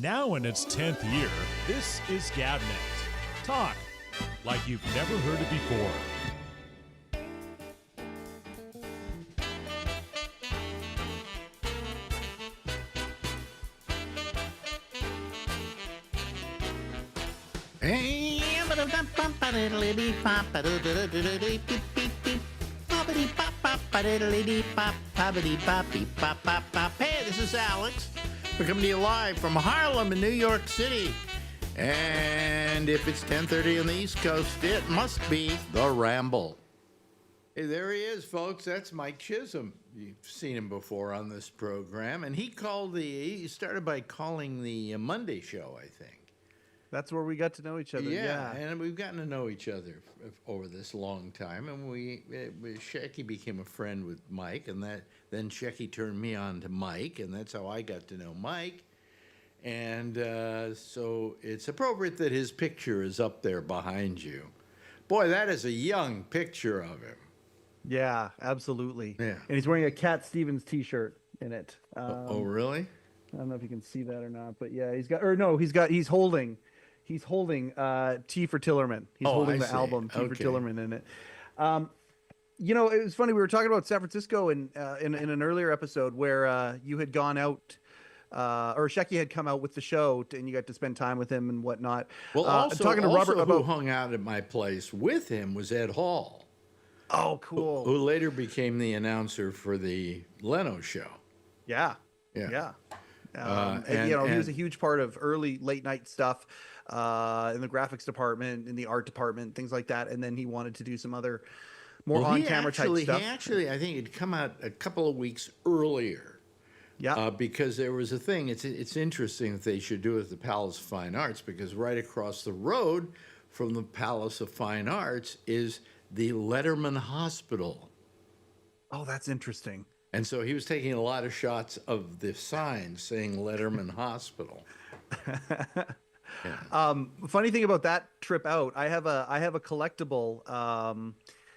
Now in its 10th year, this is GabNet. Talk like you've never heard it before. Hey, this is Alex. We're coming to you live from Harlem in New York City. And if it's 10:30 on the East Coast, it must be the Ramble. Hey, there he is, folks. That's Mike Chisholm. You've seen him before on this program. And he started by calling the Monday show, I think. That's where we got to know each other. Yeah, and we've gotten to know each other over this long time. And Shecky became a friend with Mike, and then Shecky turned me on to Mike, and that's how I got to know Mike. And so it's appropriate that his picture is up there behind you. Boy, that is a young picture of him. Yeah, absolutely. Yeah. And he's wearing a Cat Stevens T-shirt in it. Oh, really? I don't know if you can see that or not, but yeah, he's holding T for Tillerman. He's holding the album T for Tillerman in it. You know, it was funny. We were talking about San Francisco in an earlier episode where you had gone out, or Shecky had come out with the show, and you got to spend time with him and whatnot. Well, also, talking to Robert who hung out at my place with him was Ed Hall. Oh, cool. Who later became the announcer for the Leno show. Yeah. And he was a huge part of early late night stuff in the graphics department, in the art department, things like that. And then he wanted to do some other more on-camera type stuff. He actually, I think, had come out a couple of weeks earlier. Yeah. Because there was a thing. It's interesting that they should do it at the Palace of Fine Arts, because right across the road from the Palace of Fine Arts is the Letterman Hospital. Oh, that's interesting. And so he was taking a lot of shots of the sign saying Letterman Hospital. Yeah. Funny thing about that trip out, I have a collectible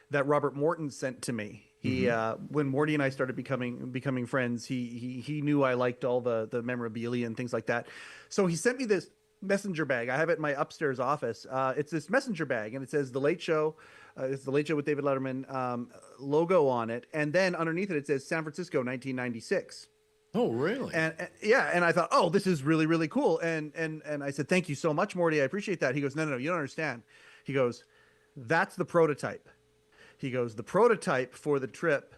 that Robert Morton sent to me. He when Morty and I started becoming friends, he knew I liked all the memorabilia and things like that. So he sent me this messenger bag. I have it in my upstairs office. It's this messenger bag, and it says The Late Show. It's The Late Show with David Letterman logo on it, and then underneath it says San Francisco 1996. Oh, really? And and I thought, oh, this is really, really cool. And I said, thank you so much, Morty. I appreciate that. He goes, no, you don't understand. He goes, that's the prototype. He goes, the prototype for the trip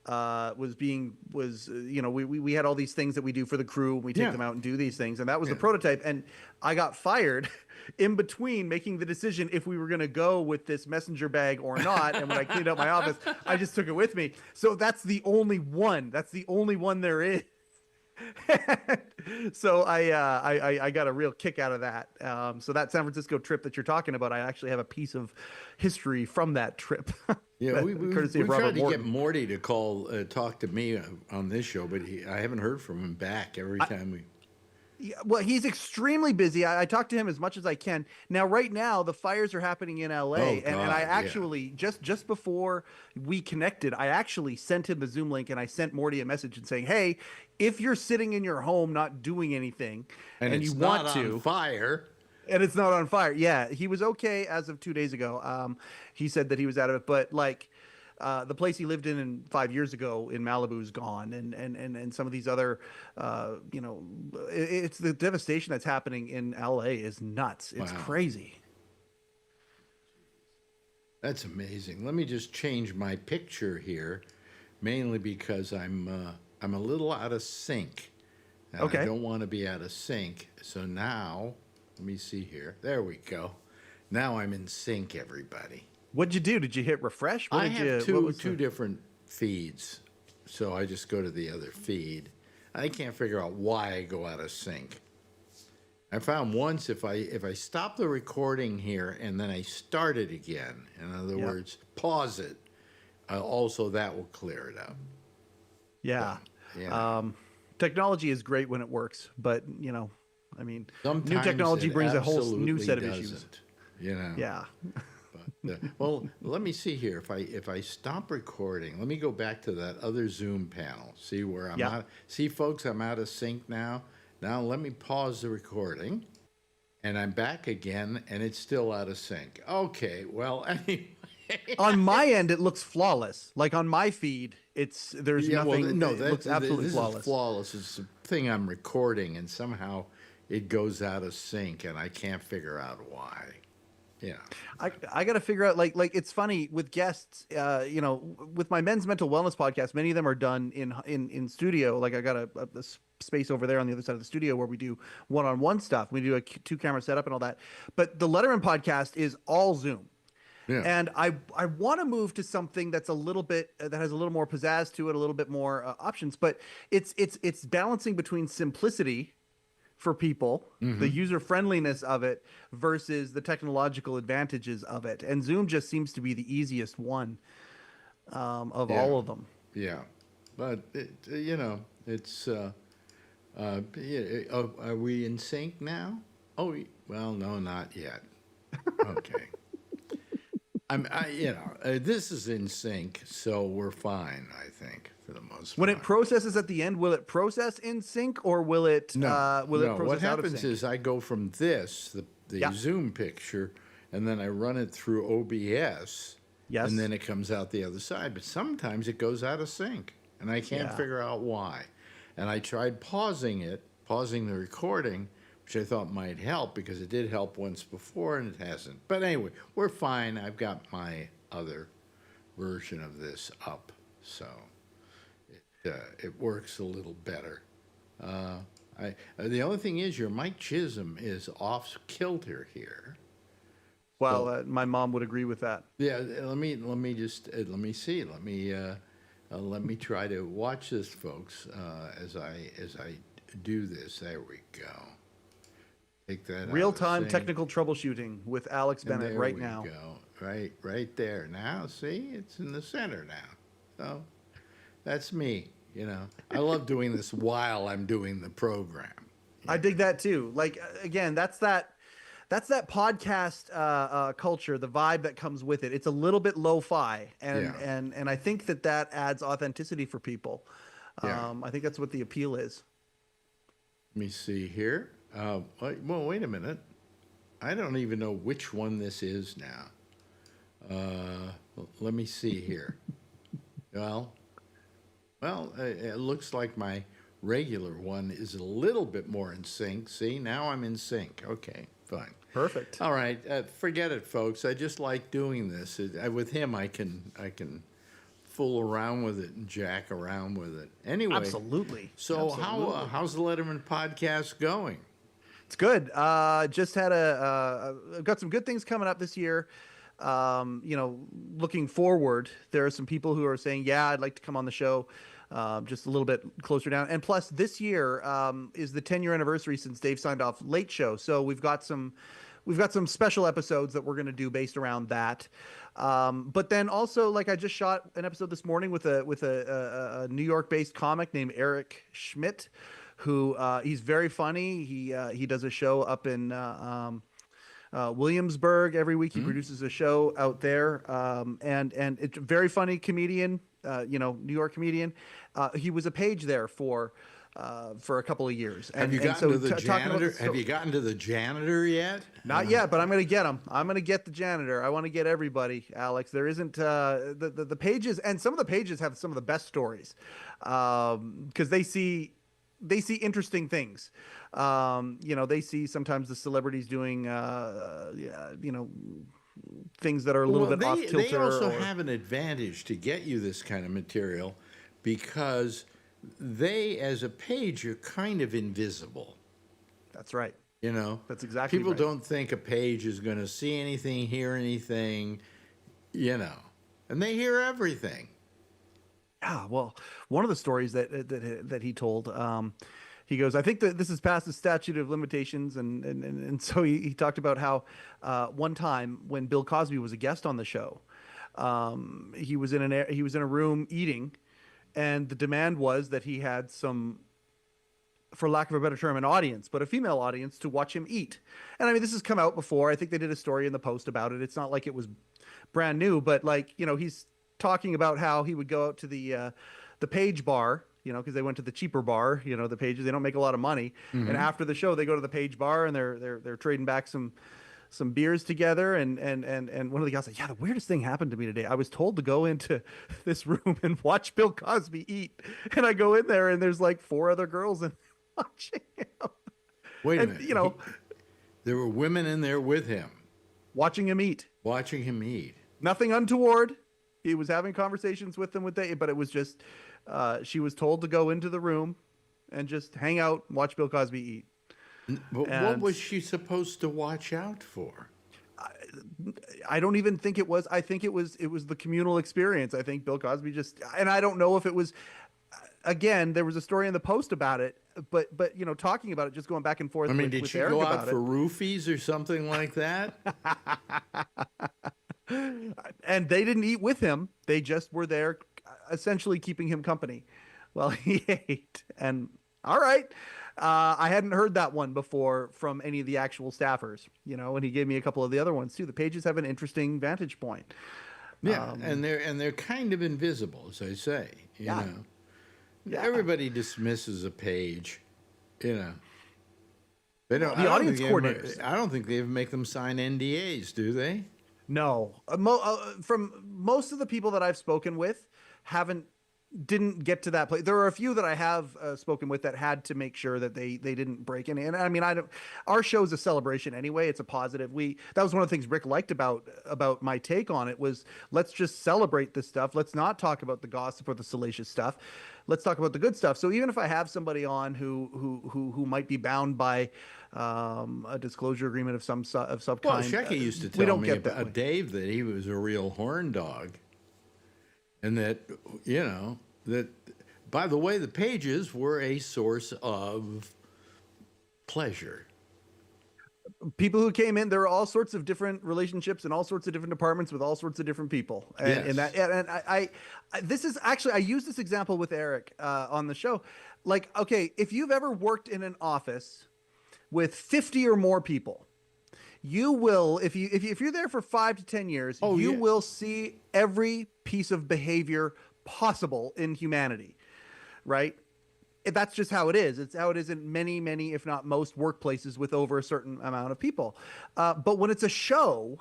was we had all these things that we do for the crew. We take them out and do these things. And that was the prototype. And I got fired in between making the decision if we were going to go with this messenger bag or not. And when I cleaned up my office, I just took it with me. So that's the only one. That's the only one there is. So I got a real kick out of that. So that San Francisco trip that you're talking about, I actually have a piece of history from that trip. Yeah, we tried to get Morty to talk to me on this show, but I haven't heard from him back every time we. Yeah, well, he's extremely busy. I talk to him as much as I can. Now, right now, the fires are happening in LA, and I actually just before we connected, I actually sent him the Zoom link, and I sent Morty a message and saying, "Hey, if you're sitting in your home not doing anything, and you want to, on fire." And it's not on fire. Yeah, he was okay as of 2 days ago. He said that he was out of it, but like the place he lived in 5 years ago in Malibu is gone, and some of these other, it's the devastation that's happening in LA is nuts. It's crazy. That's amazing. Let me just change my picture here, mainly because I'm a little out of sync. And okay. I don't want to be out of sync, so now. Let me see here. There we go. Now I'm in sync, everybody. What'd you do? Did you hit refresh? I have two different feeds, so I just go to the other feed. I can't figure out why I go out of sync. I found once if I stop the recording here and then I start it again, in other words, pause it, also that will clear it up. Yeah. Technology is great when it works, but I mean, sometimes new technology brings a whole new set of issues. Yeah. But, well, let me see here. If I stop recording, let me go back to that other Zoom panel. See where I'm at. See, folks, I'm out of sync now. Now let me pause the recording. And I'm back again, and it's still out of sync. Okay, well, anyway. On my end, it looks flawless. Like on my feed, there's nothing. Well, no, it looks absolutely this flawless. is flawless. It's the thing I'm recording, and somehow it goes out of sync, and I can't figure out why. Yeah, I got to figure out like it's funny with guests. With my men's mental wellness podcast, many of them are done in studio. Like I got a space over there on the other side of the studio where we do one-on-one stuff. We do a 2-camera setup and all that. But the Letterman podcast is all Zoom. Yeah. And I want to move to something that's a little bit that has a little more pizzazz to it, a little bit more options. But it's balancing between simplicity for people, the user friendliness of it versus the technological advantages of it. And Zoom just seems to be the easiest one of all of them. Yeah, but it's. Are we in sync now? Oh, well, no, not yet. Okay. This is in sync, so we're fine, I think, for the most part. When it processes at the end, will it process in sync or will it no, process what out of happens sync? is I go from this, the Zoom picture, and then I run it through OBS, and then it comes out the other side. But sometimes it goes out of sync, and I can't figure out why. And I tried pausing the recording, which I thought might help because it did help once before and it hasn't. But anyway, we're fine. I've got my other version of this up, so it works a little better. The only thing is your Mike Chisholm is off kilter here. Well, so, my mom would agree with that. Yeah, let me see. Let me try to watch this, folks, as I do this. There we go. Take that real-time technical troubleshooting with Alex Bennett right now. There we go. Right there. Now, see, it's in the center now. So that's me. I love doing this while I'm doing the program. I dig that too. Like again, that's that podcast culture, the vibe that comes with it. It's a little bit lo-fi, and I think that adds authenticity for people. I think that's what the appeal is. Let me see here. Well, wait a minute. I don't even know which one this is now. Let me see here. Well, it looks like my regular one is a little bit more in sync. See, now I'm in sync. Okay, fine. Perfect. All right, forget it, folks. I just like doing this. With him, I can fool around with it and jack around with it. Anyway, absolutely. So how's the Letterman podcast going? It's good. Just had got some good things coming up this year. Looking forward, there are some people who are saying, "Yeah, I'd like to come on the show." Just a little bit closer down. And plus, this year is the 10-year anniversary since Dave signed off Late Show. So we've got some special episodes that we're going to do based around that. But then also, like I just shot an episode this morning with a New York-based comic named Eric Schmidt, who he's very funny. He does a show up in Williamsburg every week. He produces a show out there, and it's a very funny comedian. New York comedian. He was a page there for a couple of years. Have you gotten to the janitor? Have you gotten to the janitor yet? Not yet, but I'm going to get him. I'm going to get the janitor. I want to get everybody, Alex. There isn't the pages, and some of the pages have some of the best stories because they see interesting things. They see sometimes the celebrities doing, things that are a little bit off kilter. They also have an advantage to get you this kind of material because they, as a page, are kind of invisible. That's right. That's exactly people right. don't think a page is going to see anything, hear anything, and they hear everything. Yeah, well, one of the stories that he told, he goes, I think that this is past the statute of limitations, and so he talked about how one time when Bill Cosby was a guest on the show, he was in a room eating, and the demand was that he had some, for lack of a better term, an audience, but a female audience to watch him eat. And I mean, this has come out before. I think they did a story in the Post about it. It's not like it was brand new, but he's talking about how he would go out to the Page bar, because they went to the cheaper bar, the Pages. They don't make a lot of money. And after the show, they go to the Page bar and they're trading back some beers together. And one of the guys said, yeah, the weirdest thing happened to me today. I was told to go into this room and watch Bill Cosby eat. And I go in there and there's like 4 other girls and watching him. Wait a minute. There were women in there with him. Watching him eat. Watching him eat. Nothing untoward. He was having conversations with them but it was just, she was told to go into the room and just hang out and watch Bill Cosby eat. But what was she supposed to watch out for? I don't even think it was. I think it was the communal experience. I think Bill Cosby and I don't know if it was, again, there was a story in the Post about it, but talking about it, just going back and forth. I mean, with, did with she Eric go about out for roofies or something like that? And they didn't eat with him. They just were there essentially keeping him company while he ate. And all right. I hadn't heard that one before from any of the actual staffers, and he gave me a couple of the other ones too. The Pages have an interesting vantage point. Yeah. And they're kind of invisible, as I say, you know. Yeah. Everybody dismisses a Page, They don't. The audience coordinators. I don't think they even make them sign NDAs, do they? No. From most of the people that I've spoken with, didn't get to that place. There are a few that I have spoken with that had to make sure that they didn't break any. And I mean, our show is a celebration anyway. It's a positive. That was one of the things Rick liked about my take on it was, let's just celebrate this stuff. Let's not talk about the gossip or the salacious stuff. Let's talk about the good stuff. So even if I have somebody on who might be bound by a disclosure agreement of some kind. Well, Shecky used to tell me about Dave that he was a real horn dog. And that, by the way, the Pages were a source of pleasure. People who came in, there were all sorts of different relationships and all sorts of different departments with all sorts of different people. And this is actually, I use this example with Eric on the show. Like, okay, if you've ever worked in an office with 50 or more people, you will, if you're there for 5 to 10 years, you will see every piece of behavior possible in humanity, right? That's just how it is. It's how it is in many, many, if not most workplaces with over a certain amount of people. But when it's a show,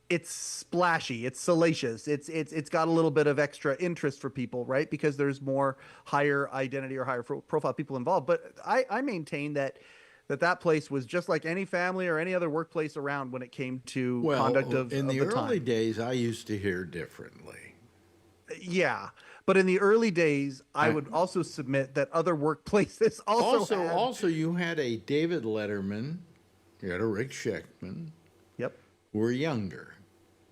it's splashy, it's salacious, it's got a little bit of extra interest for people, right? Because there's more higher identity or higher profile people involved. But I maintain that place was just like any family or any other workplace around when it came to conduct of in the time. early days, I used to hear differently. Yeah, but in the early days, I would also submit that other workplaces also you had a David Letterman, you had a Rick Schechtman. Yep. Who were younger.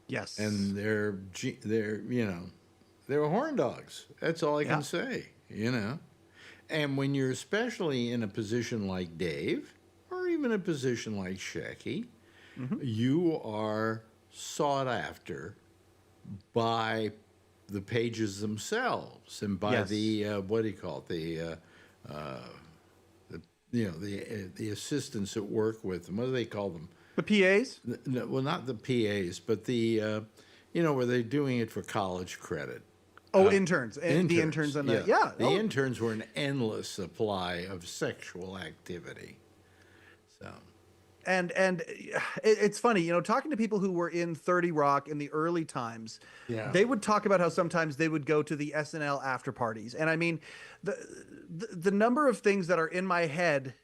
Yes. And they're they were horn dogs. That's all I can say, And when you're especially in a position like Dave, or even a position like Shecky, you are sought after by the Pages themselves and by the what do you call it, the assistants that work with them. What do they call them? The PAs? No, well, not the PAs, but the where they're doing it for college credit. Oh, interns. And the interns and the interns were an endless supply of sexual activity. So, and it's funny, talking to people who were in 30 Rock in the early times, they would talk about how sometimes they would go to the SNL after parties. And I mean, the number of things that are in my head,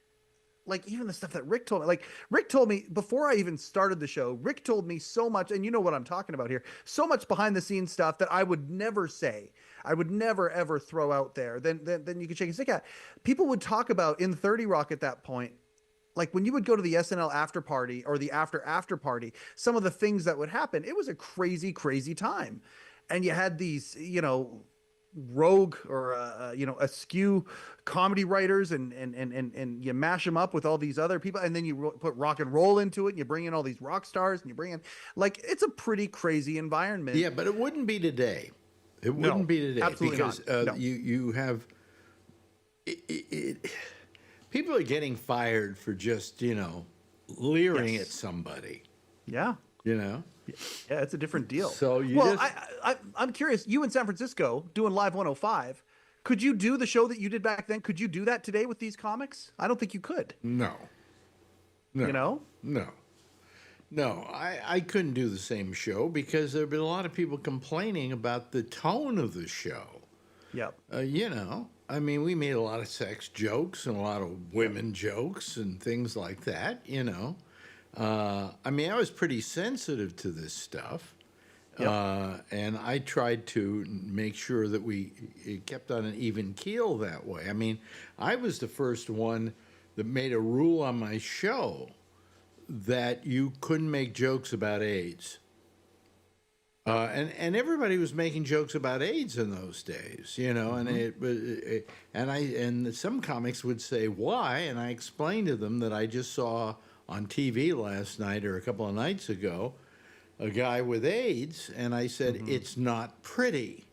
like even the stuff that Rick told me, Rick told me before I even started the show, Rick told me so much, and you know what I'm talking about here, so much behind the scenes stuff that I would never say. I would never, ever throw out there. Then you could shake a stick at. People would talk about in 30 Rock at that point, like when you would go to the SNL after party or the after party, some of the things that would happen, it was a crazy, crazy time. And you had these, rogue or askew comedy writers and you mash them up with all these other people, and then you put rock and roll into it and you bring in all these rock stars and you bring in, it's a pretty crazy environment. Yeah, but it wouldn't be today. It wouldn't be today because you have people are getting fired for just leering at somebody. Yeah. Yeah, it's a different deal. So I'm curious. You in San Francisco doing Live 105, Could you do the show that you did back then? Could you do that today with these comics? I don't think you could. No. No. You know? No. No, I couldn't do the same show because there have been a lot of people complaining about the tone of the show. Yep. You know, I mean, we made a lot of sex jokes and a lot of women jokes and things like that, you know. I mean, I was pretty sensitive to this stuff. Yep. And I tried to make sure that it kept on an even keel that way. I mean, I was the first one that made a rule on my show that you couldn't make jokes about AIDS. And everybody was making jokes about AIDS in those days, you know, and some comics would say why, and I explained to them that I just saw on TV last night or a couple of nights ago a guy with AIDS, and I said it's not pretty.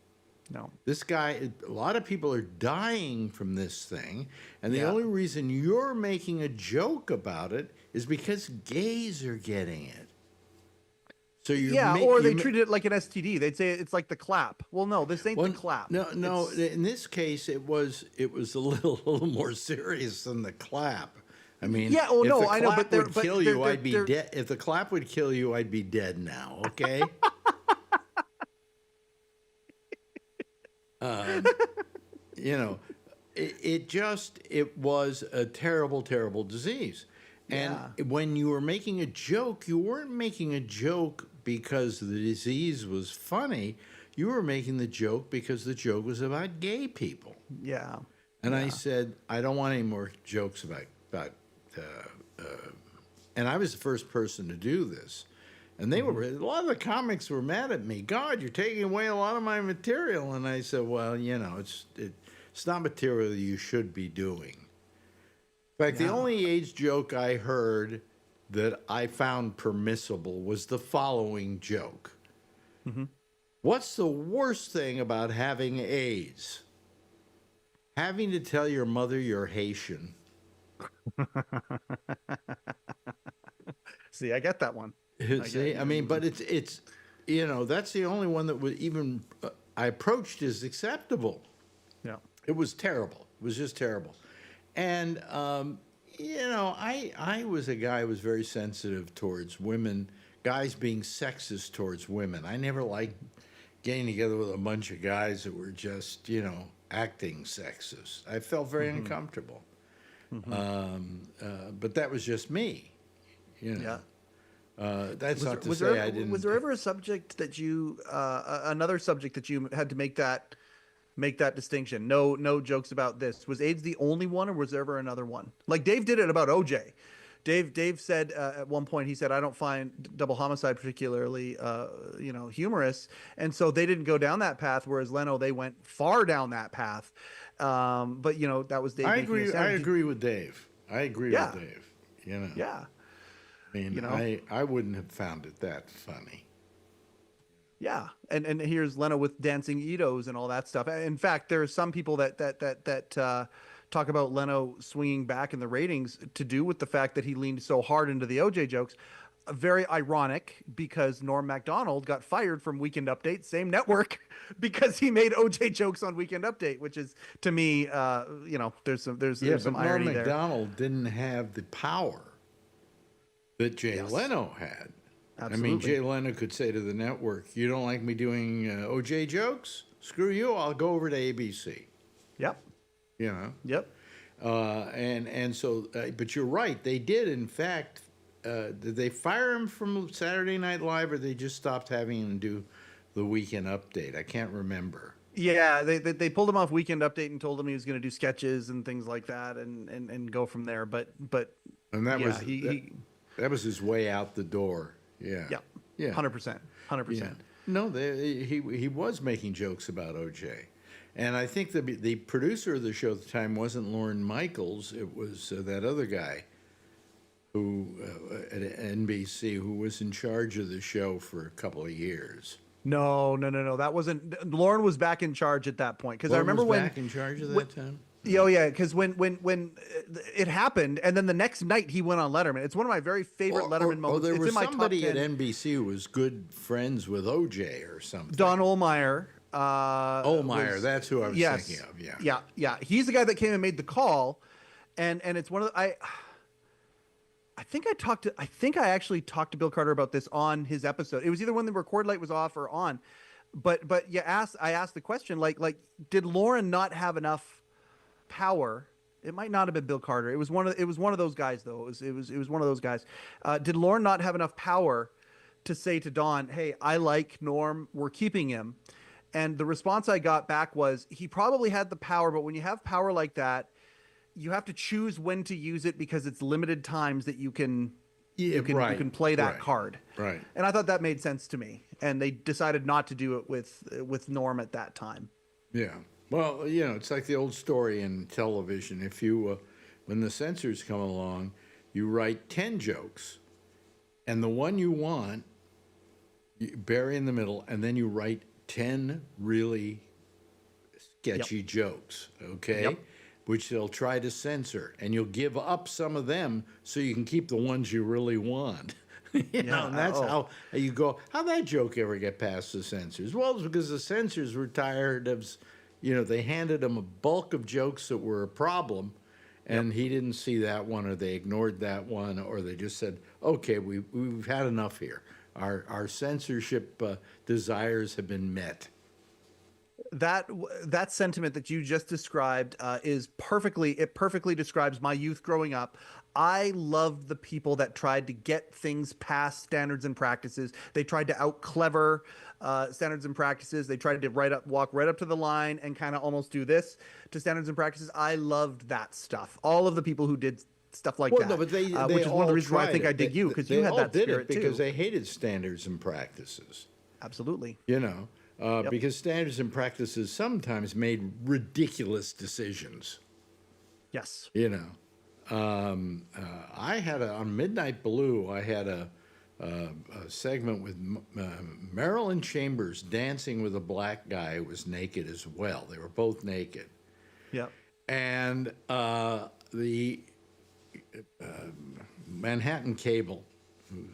No. This guy, a lot of people are dying from this thing, and the only reason you're making a joke about it is because gays are getting it. So or they treated it like an STD. They'd say it's like the clap. Well, no, this ain't the clap. No. In this case, it was a little more serious than the clap. I mean, yeah. Oh no, I know, but if the clap would kill you, I'd be dead. If the clap would kill you, I'd be dead now. Okay. You know, it was a terrible, terrible disease. And when you were making a joke, you weren't making a joke because the disease was funny. You were making the joke because the joke was about gay people. Yeah. And I said, I don't want any more jokes about and I was the first person to do this. And they were, a lot of the comics were mad at me. God, you're taking away a lot of my material. And I said, well, you know, it's not material you should be doing. In fact, the only AIDS joke I heard that I found permissible was the following joke. What's the worst thing about having AIDS? Having to tell your mother you're Haitian. See, I get that one. See, I mean, but it's you know, that's the only one that would even I approached as acceptable. Yeah. It was terrible. It was just terrible. And, you know, I was a guy who was very sensitive towards women, guys being sexist towards women. I never liked getting together with a bunch of guys that were just, you know, acting sexist. I felt very uncomfortable. But that was just me, you know. Yeah. That's not to say I didn't. Was there ever a subject that you, another subject that you had to make that distinction? No jokes about this. Was AIDS the only one, or was there ever another one? Like Dave did it about OJ. Dave said at one point, he said, I don't find double homicide particularly, you know, humorous. And so they didn't go down that path, whereas Leno, they went far down that path. But, you know, that was Dave. I agree with Dave. I agree with Dave. You know. Yeah. I mean, you know? I wouldn't have found it that funny. Yeah, and here's Leno with dancing Itos and all that stuff. In fact, there are some people that talk about Leno swinging back in the ratings to do with the fact that he leaned so hard into the OJ jokes. Very ironic, because Norm Macdonald got fired from Weekend Update, same network, because he made OJ jokes on Weekend Update, which is, to me, you know, there's some irony Norm there. Macdonald didn't have the power that Jay Leno had. Absolutely. I mean, Jay Leno could say to the network, you don't like me doing OJ jokes? Screw you, I'll go over to ABC. Yep. You know? Yep. And so, but you're right, they did, in fact, did they fire him from Saturday Night Live, or they just stopped having him do the Weekend Update? I can't remember. Yeah, they pulled him off Weekend Update and told him he was going to do sketches and things like that and go from there. But and that was that was his way out the door. Yeah. Yeah. 100%. No, he was making jokes about OJ. And I think the producer of the show at the time wasn't Lorne Michaels. It was that other guy who at NBC who was in charge of the show for a couple of years. No. That wasn't. Lorne was back in charge at that point, because I remember was when back in charge of that time. Oh yeah, because when it happened, and then the next night he went on Letterman. It's one of my very favorite Letterman moments. There it's was in my somebody top 10. at NBC who was good friends with OJ or something. Don Ohlmeyer. Ohlmeyer, that's who I was yes, thinking of. Yeah. yeah. He's the guy that came and made the call, and it's one of the, I think I actually talked to Bill Carter about this on his episode. It was either when the record light was off or on, but I asked the question like did Lauren not have enough power? It might not have been Bill Carter. It was one of those guys though. It was one of those guys. Did Lauren not have enough power to say to Don, "Hey, I like Norm. We're keeping him." And the response I got back was he probably had the power, but when you have power like that, you have to choose when to use it because it's limited times that you can play that card. Right. And I thought that made sense to me. And they decided not to do it with Norm at that time. Yeah. Well, it's like the old story in television. If you, when the censors come along, you write 10 jokes, and the one you want, you bury in the middle, and then you write 10 really sketchy jokes, okay? Yep. Which they'll try to censor, and you'll give up some of them so you can keep the ones you really want. And that's how you go. How'd that joke ever get past the censors? Well, it's because the censors were tired of, they handed him a bulk of jokes that were a problem, and he didn't see that one, or they ignored that one, or they just said, okay, we've had enough here. Our censorship desires have been met. That sentiment that you just described perfectly describes my youth growing up. I loved the people that tried to get things past standards and practices. They tried to out clever standards and practices. They tried to walk right up to the line and kind of almost do this to standards and practices. I loved that stuff. All of the people who did stuff like that. No, but they which is one of the reasons why I think I dig you, because you had that spirit too. Because too. they hated standards and practices. Absolutely. Because standards and practices sometimes made ridiculous decisions. Yes. I had on Midnight Blue, I had a segment with Marilyn Chambers dancing with a black guy who was naked as well. They were both naked. Yep. And the Manhattan Cable,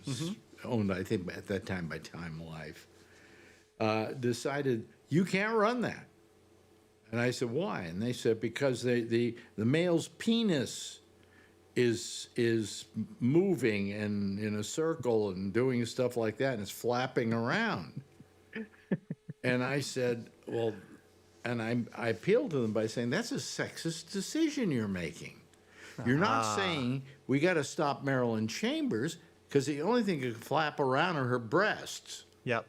who's owned, I think, at that time by Time Life, decided, you can't run that. And I said, why? And they said, because the male's penis is moving and in a circle and doing stuff like that, and it's flapping around. And I said, well, and I appealed to them by saying, that's a sexist decision you're making. You're not saying we got to stop Marilyn Chambers, because the only thing that can flap around are her breasts. Yep.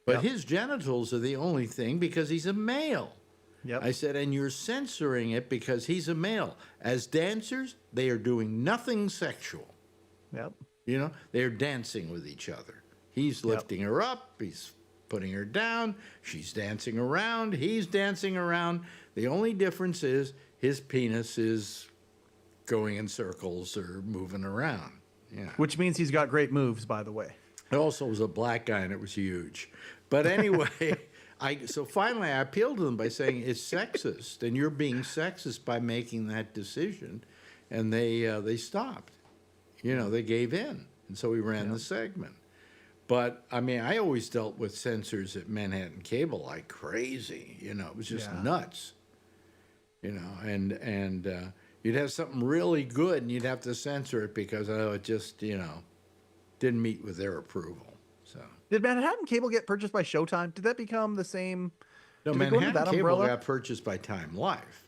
But his genitals are the only thing because he's a male. Yep. I said, and you're censoring it because he's a male. As dancers, they are doing nothing sexual. Yep. They're dancing with each other. He's lifting her up. He's putting her down. She's dancing around. He's dancing around. The only difference is his penis is going in circles or moving around. Yeah. Which means he's got great moves, by the way. It also was a black guy, and it was huge. But anyway, so finally I appealed to them by saying it's sexist, and you're being sexist by making that decision. And they stopped. They gave in. And so we ran the segment. But, I mean, I always dealt with censors at Manhattan Cable like crazy. It was just nuts. And you'd have something really good, and you'd have to censor it because, it just, didn't meet with their approval. So did Manhattan Cable get purchased by Showtime? Did that become the same? No, Manhattan Cable got purchased by Time Life.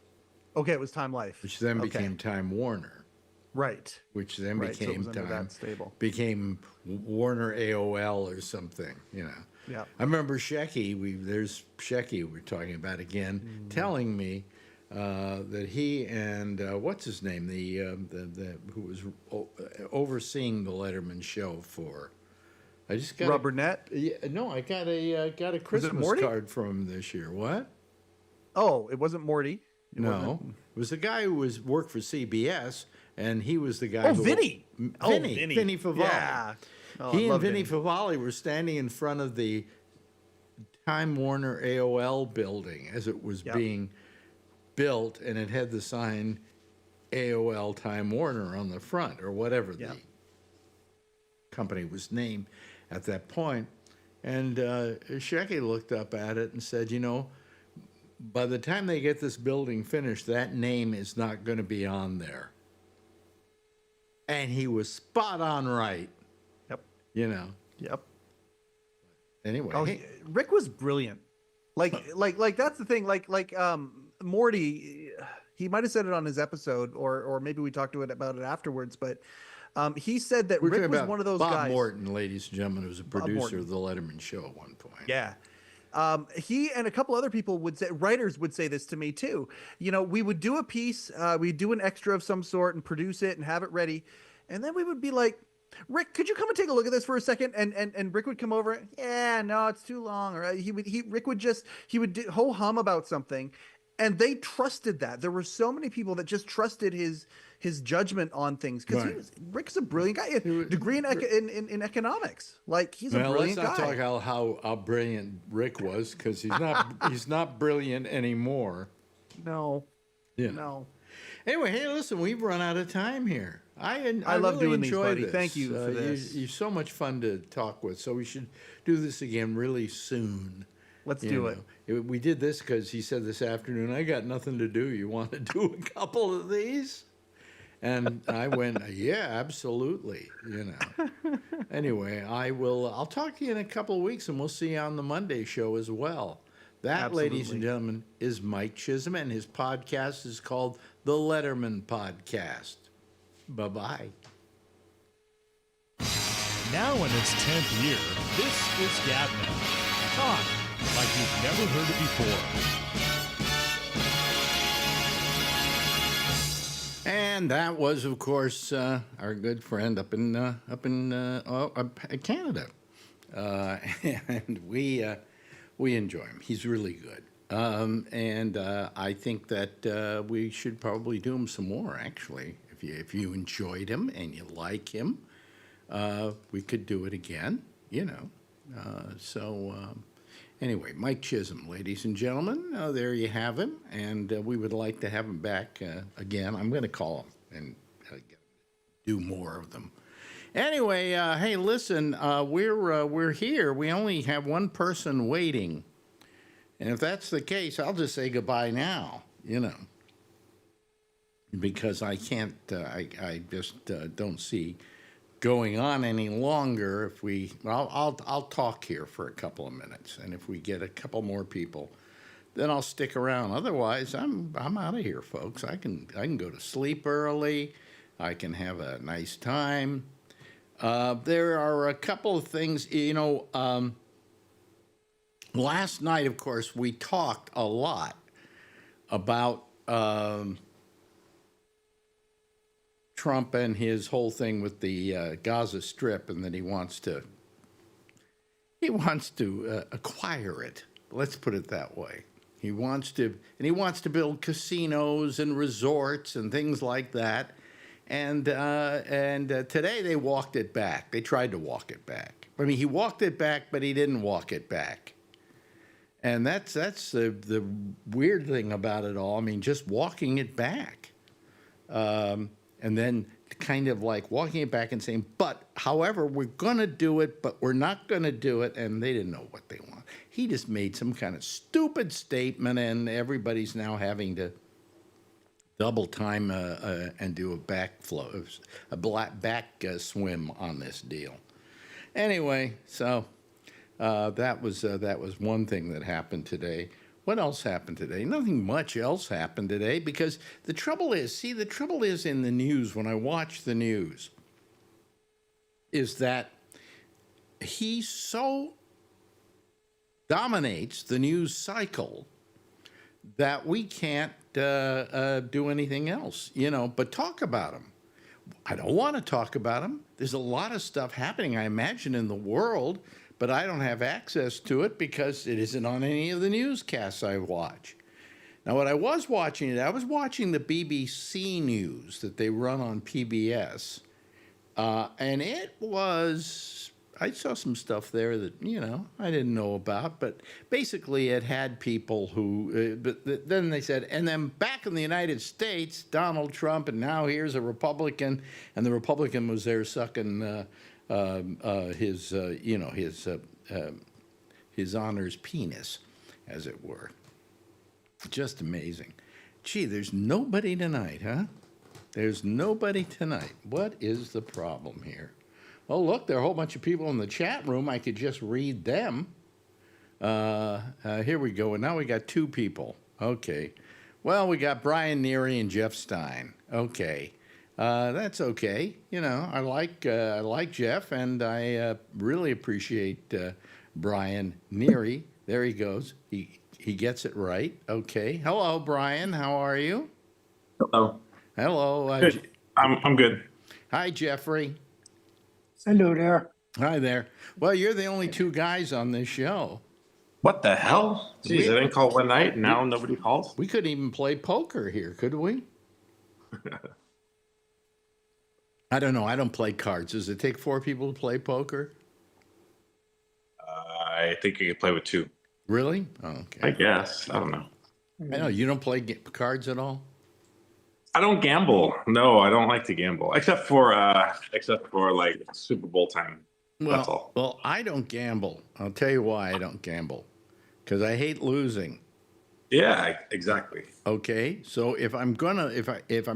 Okay, it was Time Life, which then became Time Warner. Right. Which then became stable. Became Warner AOL or something. Yeah. I remember Shecky. There's Shecky. We're talking about again, telling me that he and what's his name, the who was overseeing the Letterman show for. I just got Rob Burnett. Yeah, no, I got a Christmas card from him this year. What? Oh, it wasn't Morty. It was the guy who worked for CBS, and he was the guy. Oh, Vinny. Vinny Favale. Yeah. He and Vinny Favale were standing in front of the Time Warner AOL building as it was being built, and it had the sign AOL Time Warner on the front, or whatever the company was named at that point. And Shecky looked up at it and said, by the time they get this building finished, that name is not going to be on there. And he was spot on right. Yep. Yep. Anyway. Oh, Rick was brilliant. Like that's the thing. Morty, he might have said it on his episode, or maybe we talked about it afterwards. But he said that Rick was one of those guys. Bob Morton, ladies and gentlemen, who was a producer of the Letterman show at one point. Yeah. He and a couple other people writers would say this to me too. We would do a piece, we'd do an extra of some sort and produce it and have it ready. And then we would be like, Rick, could you come and take a look at this for a second? And Rick would come over. Yeah, no, it's too long. Or Rick would ho hum about something. And they trusted that. There were so many people that just trusted his judgment on things, because Rick's a brilliant guy. Degree in economics. Like, he's a brilliant guy. Let's not talk how brilliant Rick was, because he's not brilliant anymore. No. Yeah. No. Anyway, hey, listen, we've run out of time here. I love really doing these, buddy. this. Thank you for this. You're so much fun to talk with, so we should do this again really soon. Let's do it. We did this because he said this afternoon, I got nothing to do. You want to do a couple of these? And I went, yeah, absolutely. Anyway, I'll talk to you in a couple of weeks, and we'll see you on the Monday show as well. That, absolutely. Ladies and gentlemen, is Mike Chisholm, and his podcast is called The Letterman Podcast. Bye-bye. Now in its 10th year, this is GabNet. Talk like you've never heard it before. And that was, of course, our good friend up in Canada, and we enjoy him. He's really good, and I think that we should probably do him some more. Actually, if you enjoyed him and you like him, we could do it again. Anyway, Mike Chisholm, ladies and gentlemen, there you have him, and we would like to have him back again. I'm going to call him and do more of them. Anyway, hey, listen, we're here. We only have one person waiting, and if that's the case, I'll just say goodbye now. Because I can't. I just don't see going on any longer. I'll talk here for a couple of minutes, and if we get a couple more people, then I'll stick around. Otherwise, I'm out of here, folks. I can go to sleep early. I can have a nice time. There are a couple of things, last night, of course, we talked a lot about Trump and his whole thing with the Gaza Strip, and that he wants to acquire it. Let's put it that way. He wants to build casinos and resorts and things like that. And today they walked it back. They tried to walk it back. I mean, he walked it back, but he didn't walk it back. And that's the weird thing about it all. I mean, just walking it back. And then kind of like walking it back and saying, but, however, we're going to do it, but we're not going to do it. And they didn't know what they want. He just made some kind of stupid statement, and everybody's now having to double time and do a back swim on this deal. Anyway, so that was one thing that happened today. What else happened today? Nothing much else happened today, because the trouble is in the news, when I watch the news, is that he so dominates the news cycle that we can't do anything else, but talk about him. I don't want to talk about him. There's a lot of stuff happening, I imagine, in the world, but I don't have access to it because it isn't on any of the newscasts I watch. Now, what I was watching the BBC News that they run on PBS, and I saw some stuff there that, I didn't know about, but basically it had people who, but then they said, and then back in the United States, Donald Trump, and now here's a Republican, and the Republican was there sucking his his honor's penis, as it were. Just amazing. Gee, there's nobody tonight, huh? There's nobody tonight. What is the problem here? Oh, look, there are a whole bunch of people in the chat room. I could just read them. Here we go. And now we got 2 people. Okay. Well, we got Brian Neary and Jeff Stein. Okay. That's okay. You know, I like Jeff, and I really appreciate Brian Neary. There he goes. He gets it right. Okay. Hello, Brian. How are you? Hello. Hello. Good. I'm good. Hi, Jeffrey. Hello there. Hi there. Well, you're the only 2 guys on this show. What the hell? Jeez, I didn't call one night, and now nobody calls. We couldn't even play poker here, could we? I don't know. I don't play cards. Does it take 4 people to play poker? I think you can play with 2. Really? Oh, okay. I guess. I don't know. I know. You don't play cards at all? I don't gamble. No, I don't like to gamble, except for like Super Bowl time. That's all. Well, I don't gamble. I'll tell you why I don't gamble. Because I hate losing. Yeah, exactly. Okay, so if I'm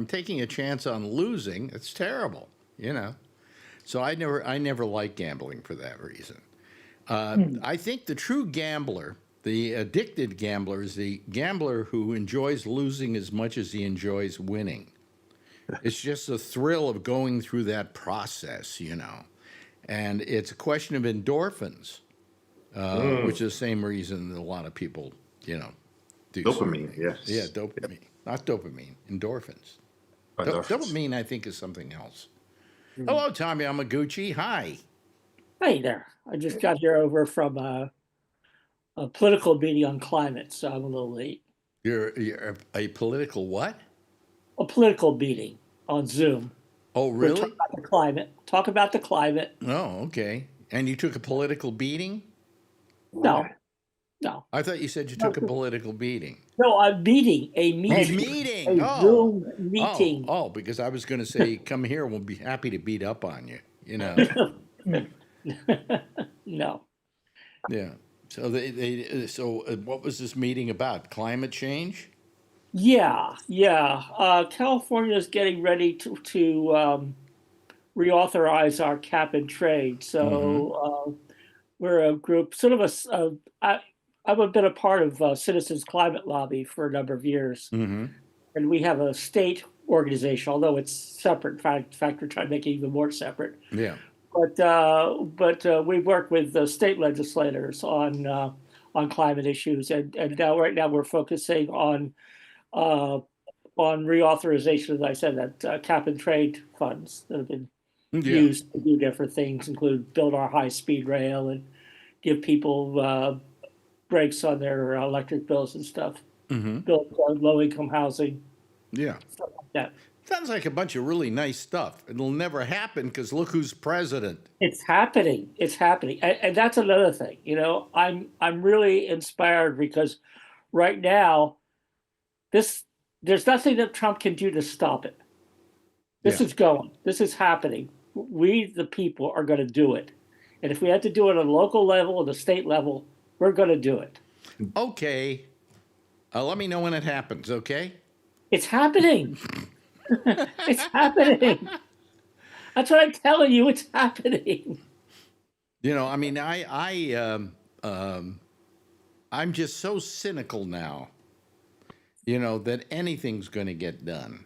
taking a chance on losing, it's terrible, you know. So I never like gambling for that reason. I think the true gambler, the addicted gambler, is the gambler who enjoys losing as much as he enjoys winning. It's just the thrill of going through that process, you know. And it's a question of endorphins, which is the same reason that a lot of people, you know, do dopamine. something. Yes. Yeah, dopamine. Not dopamine, endorphins. Dopamine, I think, is something else. Hello, Tommy Yamaguchi. Hi. Hey there. I just got here over from a political meeting on climate, so I'm a little late. You're a political what? A political meeting on Zoom. Oh, really? Talk about the climate. Talk about the climate. Oh, okay. And you took a political beating? No. I thought you said you took a political beating. No, a meeting. A meeting. Oh, meeting. A Zoom meeting. Oh, because I was going to say, come here, we'll be happy to beat up on you, you know. No. Yeah. So what was this meeting about? Climate change? Yeah. California is getting ready to reauthorize our cap and trade. So we're a group, sort of I've been a part of Citizens Climate Lobby for a number of years. And we have a state organization, although it's separate. In fact, we're trying to make it even more separate. Yeah. But we work with the state legislators on climate issues, and right now we're focusing on reauthorization, as I said, that cap and trade funds that have been used to do different things, include build our high-speed rail and give people breaks on their electric bills and stuff, build low-income housing, stuff like that. Sounds like a bunch of really nice stuff. It'll never happen because look who's president. It's happening. And that's another thing. You know, I'm really inspired because right now, there's nothing that Trump can do to stop it. This is going. This is happening. We, the people, are going to do it. And if we have to do it on a local level or the state level, we're going to do it. Okay. Let me know when it happens, okay? It's happening. It's happening. That's what I'm telling you. It's happening. You know, I mean, I'm just so cynical now, you know, that anything's going to get done.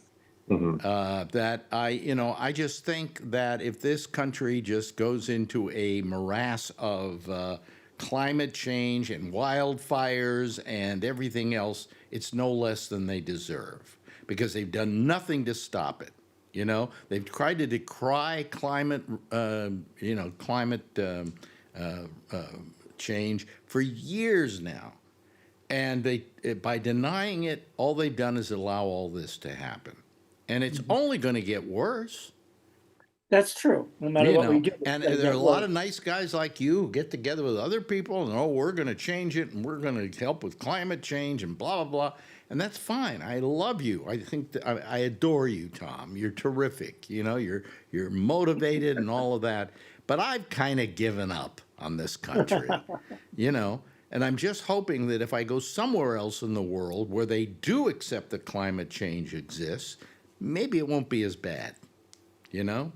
That I just think that if this country just goes into a morass of climate change and wildfires and everything else, it's no less than they deserve because they've done nothing to stop it. You know, they've tried to decry climate change for years now. And by denying it, all they've done is allow all this to happen. And it's only going to get worse. That's true. No matter what we do. And there are a lot of nice guys like you who get together with other people and, we're going to change it and we're going to help with climate change and blah, blah, blah. and that's fine. I love you. I think I adore you, Tom. You're terrific. You know, you're motivated and all of that. But I've kind of given up on this country, you know. And I'm just hoping that if I go somewhere else in the world where they do accept that climate change exists, maybe it won't be as bad, you know?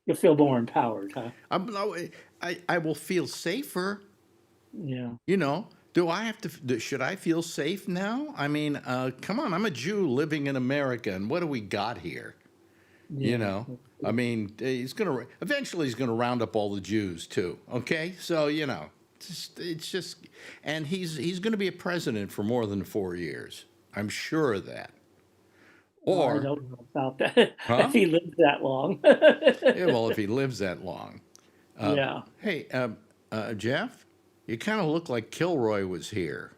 You'll feel more empowered, huh? I will feel safer, Yeah. you know. Should I feel safe now? I mean, come on, I'm a Jew living in America, and what do we got here? Yeah. You know? I mean, eventually he's gonna round up all the Jews too, okay? So, you know. It's just, and he's going to be a president for more than 4 years. I'm sure of that. Well, I Or, don't know about that. huh? If he lives that long. Yeah, well, if he lives that long. Yeah. Hey, Jeff, you kind of look like Kilroy was here.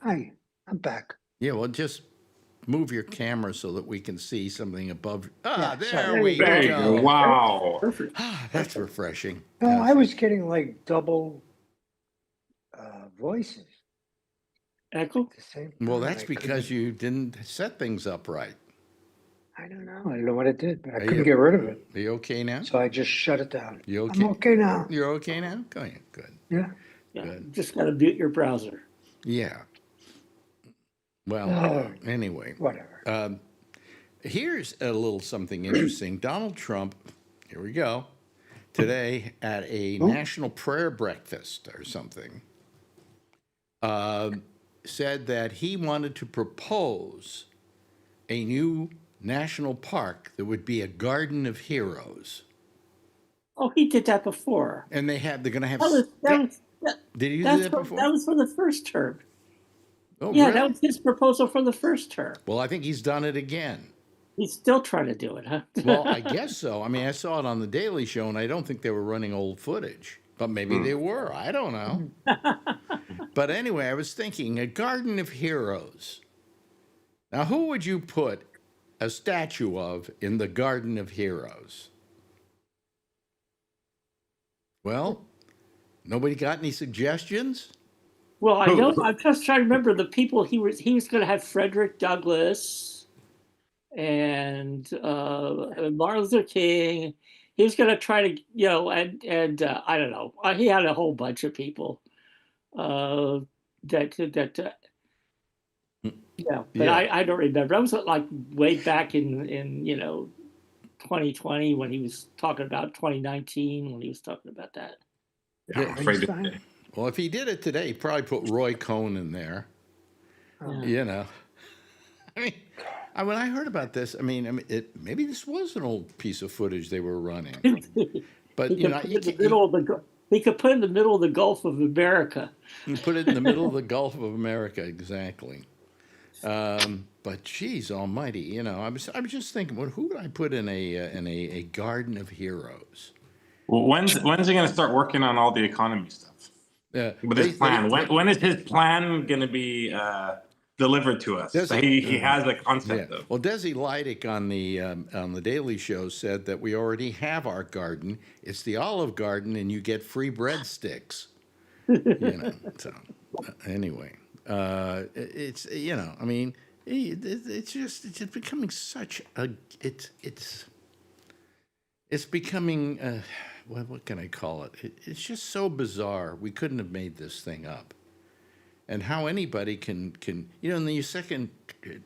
Hi, I'm back. Yeah, well, just move your camera so that we can see something above. Ah, Yeah, there sorry. we There you go. go. Wow. Perfect. Ah, that's refreshing. No, Yes. I was getting like double voices Echo? at the same time. Well, that's I because couldn't- you didn't set things up right. I don't know. I don't know what it did, but I Are couldn't you- get rid of it. Are you okay now? So I just shut it down. You okay? I'm okay now. You're okay now? Go ahead. Good. Yeah. Yeah. Good. Just got to mute your browser. Yeah. Well, Oh. anyway, Whatever. here's a little something interesting. Donald Trump, here we go, today at a national prayer breakfast or something, said that he wanted to propose a new national park that would be a garden of heroes. Oh, he did that before. And they're going to have. Did he do That's that from, before? that was from the first term. Oh, Yeah, really? that was his proposal from the first term. Well, I think he's done it again. He's still trying to do it, huh? Well, I guess so. I mean, I saw it on the Daily Show, and I don't think they were running old footage, but maybe they were. I don't know. But anyway, I was thinking a garden of heroes. Now, who would you put a statue of in the garden of heroes? Well, nobody got any suggestions? Well, I know. I'm just trying to remember the people he was going to have Frederick Douglass and Martin Luther King. He was going to try to, you know, and I don't know. He had a whole bunch of people yeah, but Yeah. I don't remember. That was like way back in 2020 when he was talking about 2019 when he was talking about that. Yeah. Afraid to Einstein? say. Well, if he did it today, he'd probably put Roy Cohn in there. Yeah. You know, I mean, when I heard about this, maybe this was an old piece of footage they were running, but He you could know, put you it in the can't- middle of the he could put it in the middle of the Gulf of America. you put it in the middle of the Gulf of America, exactly. But geez, Almighty, you know, I was just thinking, well, who would I put in a garden of heroes? Well, when's he going to start working on all the economy stuff with his plan? When is his plan going to be delivered to us? Does So he- he has a concept Yeah. of. Well, Desi Leidick on the Daily Show said that we already have our garden. It's the Olive Garden, and you get free breadsticks. You know. So anyway, it's you know, I mean, it's just becoming such a it's becoming what can I call it? It's just so bizarre. We couldn't have made this thing up. And how anybody can you know, in your second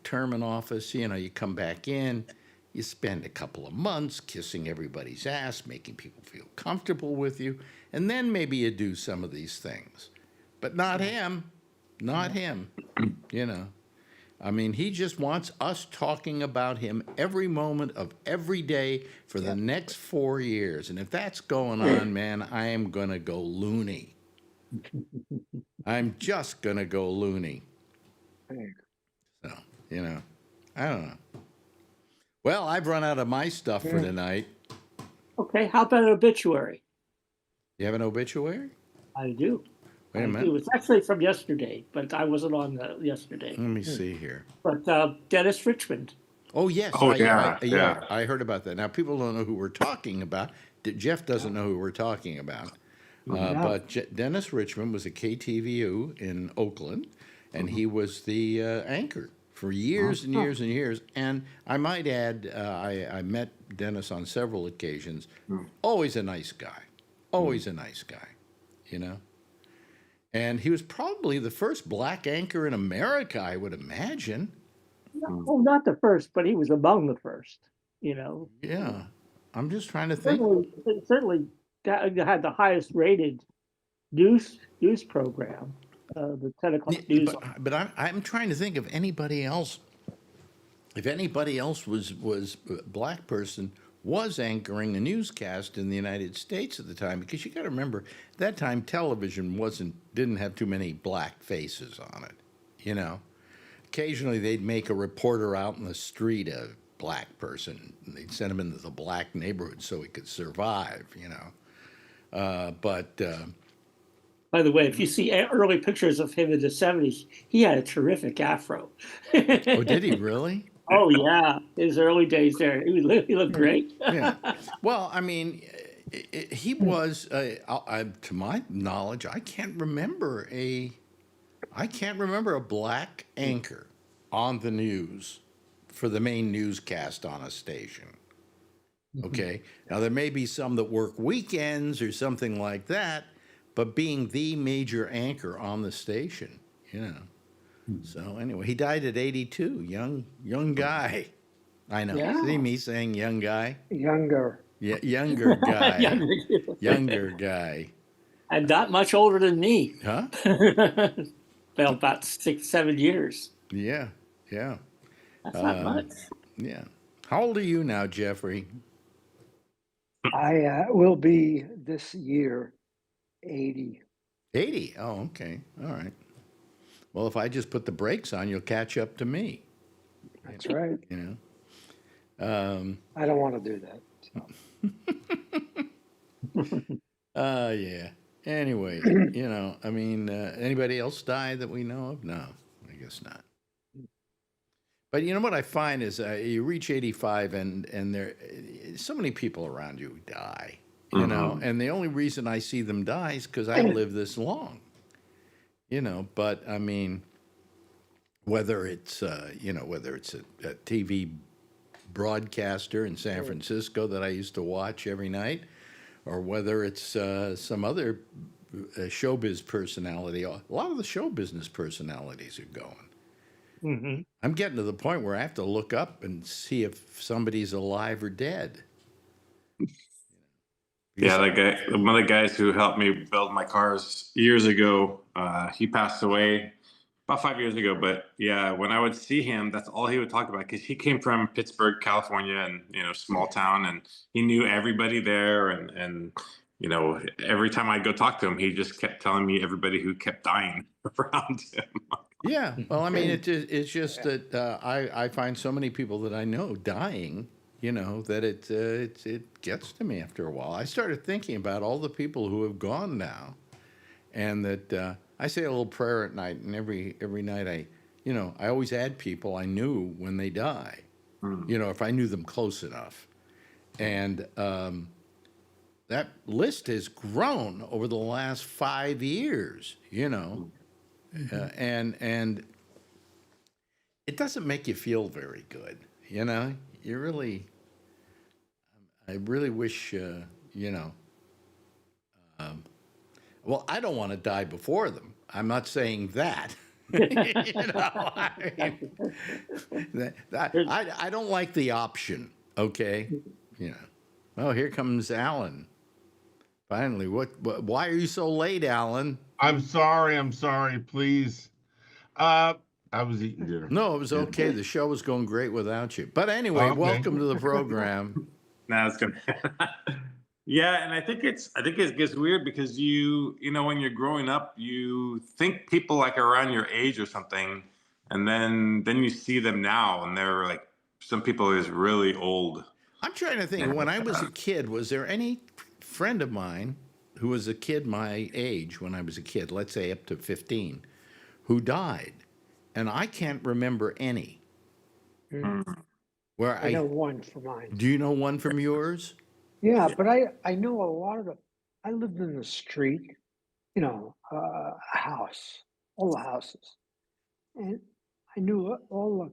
term in office, you know, you come back in, you spend a couple of months kissing everybody's ass, making people feel comfortable with you, and then maybe you do some of these things. But not him. Not him. You know. I mean, he just wants us talking about him every moment of every day for the next 4 years. And if that's going on, man, I am going to go loony. I'm just going to go loony. So, you know, I don't know. Well, I've run out of my stuff for tonight. Okay, how about an obituary? You have an obituary? I do. Wait a I do. minute. It's actually from yesterday, but I wasn't on yesterday. Let me see here. But Dennis Richmond. Oh, yes. Oh, yeah. I heard about that. Now, people don't know who we're talking about. Jeff doesn't know who we're talking about. But Dennis Richmond was a KTVU in Oakland, and he was the anchor for years and years and years. And I might add, I met Dennis on several occasions. Always a nice guy. Always a nice guy, you know. And he was probably the first black anchor in America, I would imagine. Well, not the first, but he was among the first, you know. Yeah. I'm just trying to think. Certainly had the highest rated news program, the 10 o'clock news. But I'm trying to think of anybody else. If anybody else was a black person was anchoring a newscast in the United States at the time, because you got to remember at that time television didn't have too many black faces on it, you know. Occasionally they'd make a reporter out in the street a black person, and they'd send him into the black neighborhood so he could survive, you know. By the way, if you see early pictures of him in the 70s, he had a terrific afro. Oh, did he really? Oh, yeah. His early days there. He looked great. Yeah. Well, I mean, he was, to my knowledge, I can't remember a black anchor on the news for the main newscast on a station. Okay. Now, there may be some that work weekends or something like that, but being the major anchor on the station, you know. So anyway, he died at 82, young guy. I know. Yeah. See me saying young guy? Younger. Yeah, younger guy. Younger guy. And not much older than me. Huh? Well, about 6-7 years. Yeah. That's not much. Yeah. How old are you now, Jeffrey? I will be this year 80. 80. Oh, okay. All right. Well, if I just put the brakes on, you'll catch up to me. That's right. You know. I don't want to do that. So. Yeah. Anyway, you know, I mean, anybody else die that we know of? No, I guess not. But you know what I find is you reach 85 and there so many people around you die, you know, and the only reason I see them die is because I live this long, you know. But I mean, whether it's a TV broadcaster in San Francisco that I used to watch every night, or whether it's some other showbiz personality, a lot of the show business personalities are going. Mm-hmm. I'm getting to the point where I have to look up and see if somebody's alive or dead. Yeah, that guy, one of the guys who helped me build my cars years ago, he passed away about 5 years ago. But yeah, when I would see him, that's all he would talk about, because he came from Pittsburgh, California, and small town, and he knew everybody there, and every time I'd go talk to him, he just kept telling me everybody who kept dying around him. Yeah, well, I mean, it's just that I find so many people that I know dying, you know, that it gets to me after a while. I started thinking about all the people who have gone now, and that I say a little prayer at night, and every night I always add people I knew when they die, you know, if I knew them close enough, and that list has grown over the last 5 years, you know. And it doesn't make you feel very good, you know. I really wish, well, I don't want to die before them. I'm not saying that. I don't like the option. Okay, you know. Oh, here comes Alan. Finally, why are you so late, Alan? I'm sorry, please. I was eating dinner. No, it was okay. The show was going great without you. But anyway, welcome to the program. No, it's good. Yeah, and I think it gets weird because when you're growing up, you think people like around your age or something, and then you see them now, and they're like, some people is really old. I'm trying to think. When I was a kid, was there any friend of mine who was a kid my age when I was a kid, let's say up to 15, who died? And I can't remember any. Where I know one from mine. Do you know one from yours? Yeah, but I know a lot of them. I lived in the street, a house, all the houses. and I knew all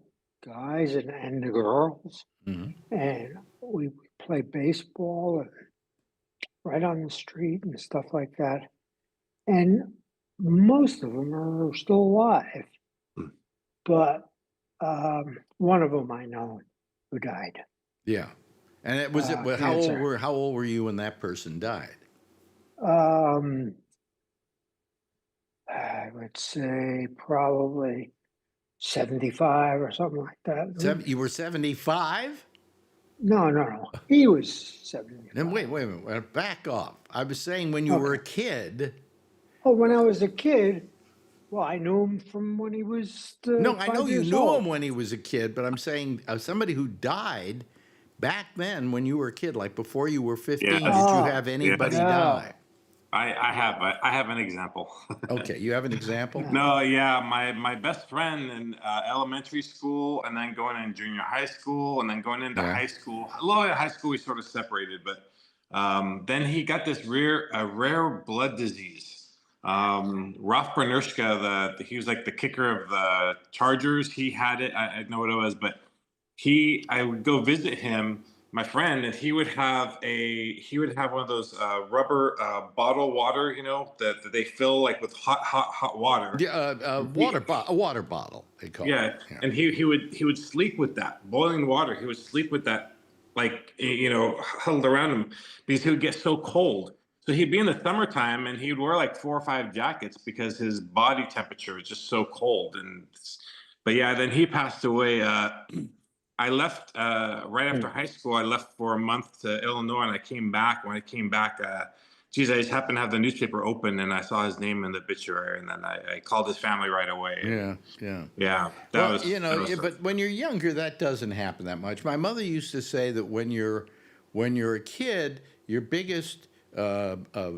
the guys and the girls, Mhm. and we played baseball and right on the street and stuff like that. And most of them are still alive, Hmm. but one of them I know who died. Yeah. And it was it. How Cancer. old were you when that person died? I would say probably 75 or something like that. You were 75. No. He was 75. Then wait a minute. Back off. I was saying when you were a Okay. kid. Oh, when I was a kid, well, I knew him from when he was No, I know 5 you years knew old. him when he was a kid, but I'm saying somebody who died back then when you were a kid, like before you were 15. Yes. Did you have anybody No. die? I have an example. Okay, you have an example? No, yeah, my best friend in elementary school, and then going in junior high school, and then going into Yeah. high school. A lot of high school we sort of separated, but then he got this rare blood disease. Ralph Bernershka, he was like the kicker of the Chargers. He had it. I know what it was, but I would go visit him, my friend, and he would have one of those rubber bottle water, that they fill like with hot water. Yeah, a water bottle, they call Yeah, it. Yeah. and he would sleep with that boiling water. He would sleep with that, like, huddled around him, because he would get so cold. So he'd be in the summertime and he'd wear like 4 or 5 jackets because his body temperature is just so cold. But yeah, then he passed away. I left right after high school. I left for a month to Illinois, and I came back. When I came back, I just happened to have the newspaper open, and I saw his name in the obituary, and then I called his family right away. Yeah. That was But when you're younger, that doesn't happen that much. My mother used to say that when you're a kid, your biggest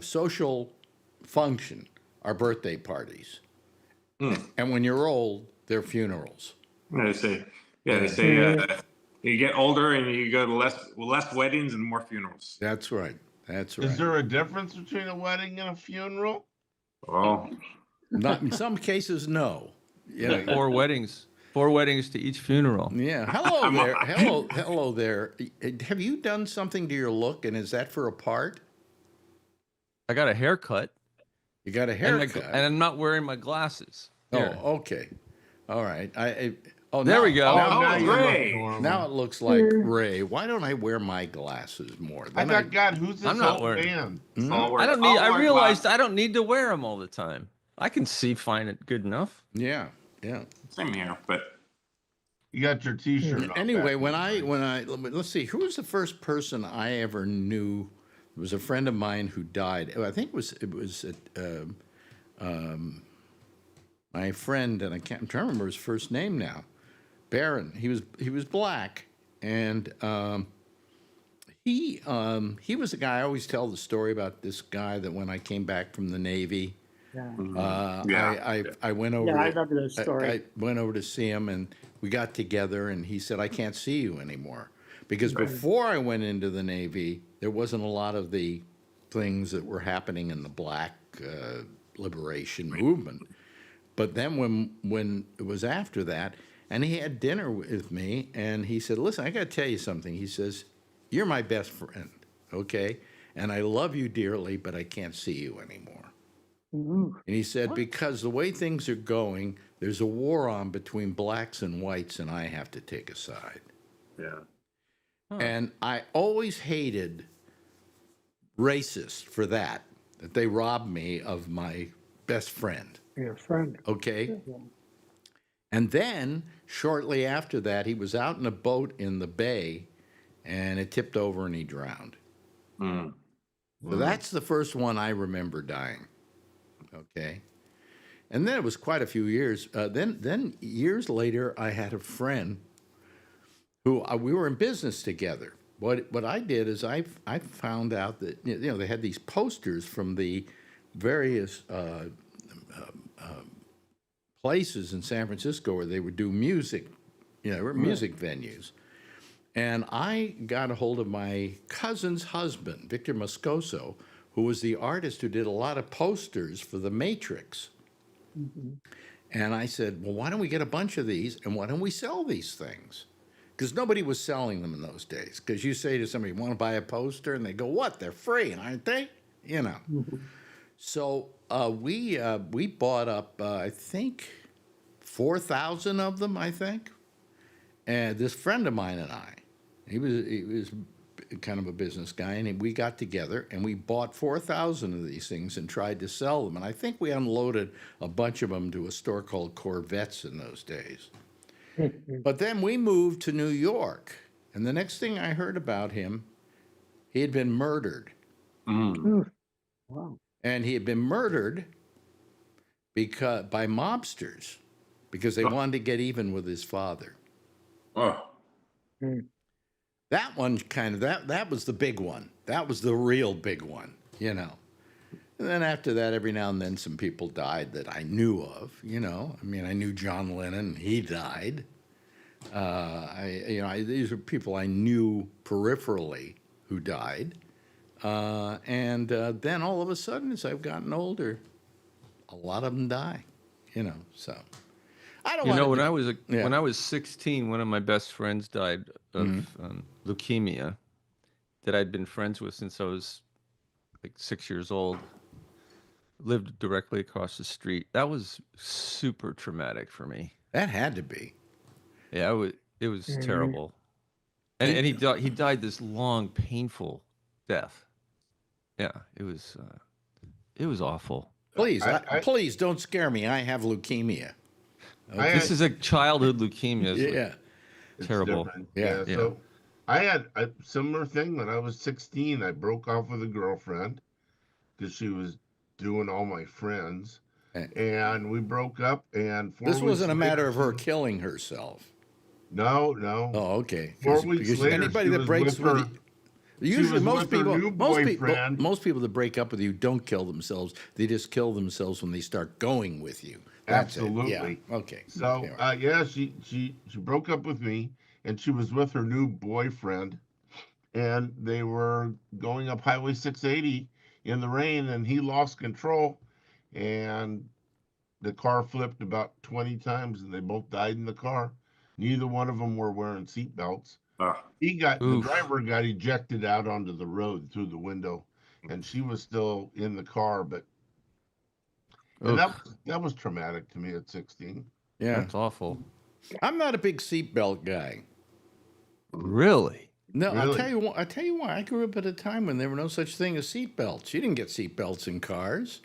social function are birthday parties, and when you're old, they're funerals. They say you get older and you go to less weddings and more funerals. That's right. Is there a difference between a wedding and a funeral? Oh, Not in some cases, no. You know, 4 weddings. 4 weddings to each funeral. yeah. Hello there. Have you done something to your look, and is that for a part? I got a haircut. You got a And, haircut. and I'm not wearing my glasses. Here. Oh, okay. All right. There we go. Now you look Ray. normal. Now it looks like Ray. Why don't I wear my glasses more? I got God, who's this I'm not old wearing- man? I don't need. I realized I don't need to wear them all the time. I can see fine it good enough. Yeah. Same here, but You got your T-shirt on. Anyway, when I let's see, who was the first person I ever knew? It was a friend of mine who died. I think it was my friend, and I'm trying to remember his first name now. Barron. He was black, and he was a guy. I always tell the story about this guy that when I came back from the Navy, I went over. Yeah, I remember the story. I went over to see him, and we got together, and he said, "I can't see you anymore," because before I went into the Navy, there wasn't a lot of the things that were happening in the black liberation movement. But then when it was after that, and he had dinner with me, and he said, "Listen, I got to tell you something." He says, "You're my best friend, okay? And I love you dearly, but I can't see you anymore." And he said, "Because the way things are going, there's a war on between blacks and whites, and I have to take a side." yeah. And I always hated racists for that they robbed me of my best friend. Your friend. Okay. And then shortly after that, he was out in a boat in the bay, and it tipped over and he drowned. Mm. So that's the first one I remember dying. Okay. And then it was quite a few years. Then years later, I had a friend who we were in business together. What I did is I found out that they had these posters from the various places in San Francisco where they would do music, music venues. And I got a hold of my cousin's husband, Victor Moscoso, who was the artist who did a lot of posters for The Matrix. And I said, well, why don't we get a bunch of these and why don't we sell these things? Because nobody was selling them in those days. Because you say to somebody, want to buy a poster? And they go, what? They're free, aren't they? You know. So we bought up, I think, 4,000 of them, I think. And this friend of mine and I, he was kind of a business guy, and we got together and we bought 4,000 of these things and tried to sell them. And I think we unloaded a bunch of them to a store called Corvettes in those days. But then we moved to New York, and the next thing I heard about him, he had been murdered. Wow. And he had been murdered by mobsters because they wanted to get even with his father. Oh. That one that was the big one. That was the real big one, you know. And then after that, every now and then some people died that I knew of, you know. I mean, I knew John Lennon, he died. These are people I knew peripherally who died. And then all of a sudden, as I've gotten older, a lot of them die, you know, so. I don't You know, when Yeah. when I was 16, one of my best friends died of leukemia that I'd been friends with since I was like 6 years old. Lived directly across the street. That was super traumatic for me. That had to be. Yeah, it was terrible. And he died this long, painful death. Yeah, it was awful. Please, please don't scare me. I have leukemia. This is a childhood leukemia. It's Yeah. terrible. Different. Yeah. So I had a similar thing when I was 16. I broke off with a girlfriend because she was doing all my friends. And we broke up, and This wasn't a matter of her killing herself. No. Oh, okay. 4 weeks later, anybody she that was breaks with with her- you, usually was most with her people, new most people, boyfriend. most people that break up with you don't kill themselves. They just kill themselves when they start going with you. That's Absolutely. It. Yeah. Okay. So Yeah. she broke up with me, and she was with her new boyfriend, and they were going up Highway 680 in the rain, and he lost control, and the car flipped about 20 times, and they both died in the car. Neither one of them were wearing seatbelts. The driver got ejected out onto the road through the window, and she was still in the car, but and that was traumatic to me at 16. Yeah. That's awful. I'm not a big seatbelt guy. Really? No, Really? I'll tell you why. I grew up at a time when there were no such thing as seatbelts. You didn't get seatbelts in cars.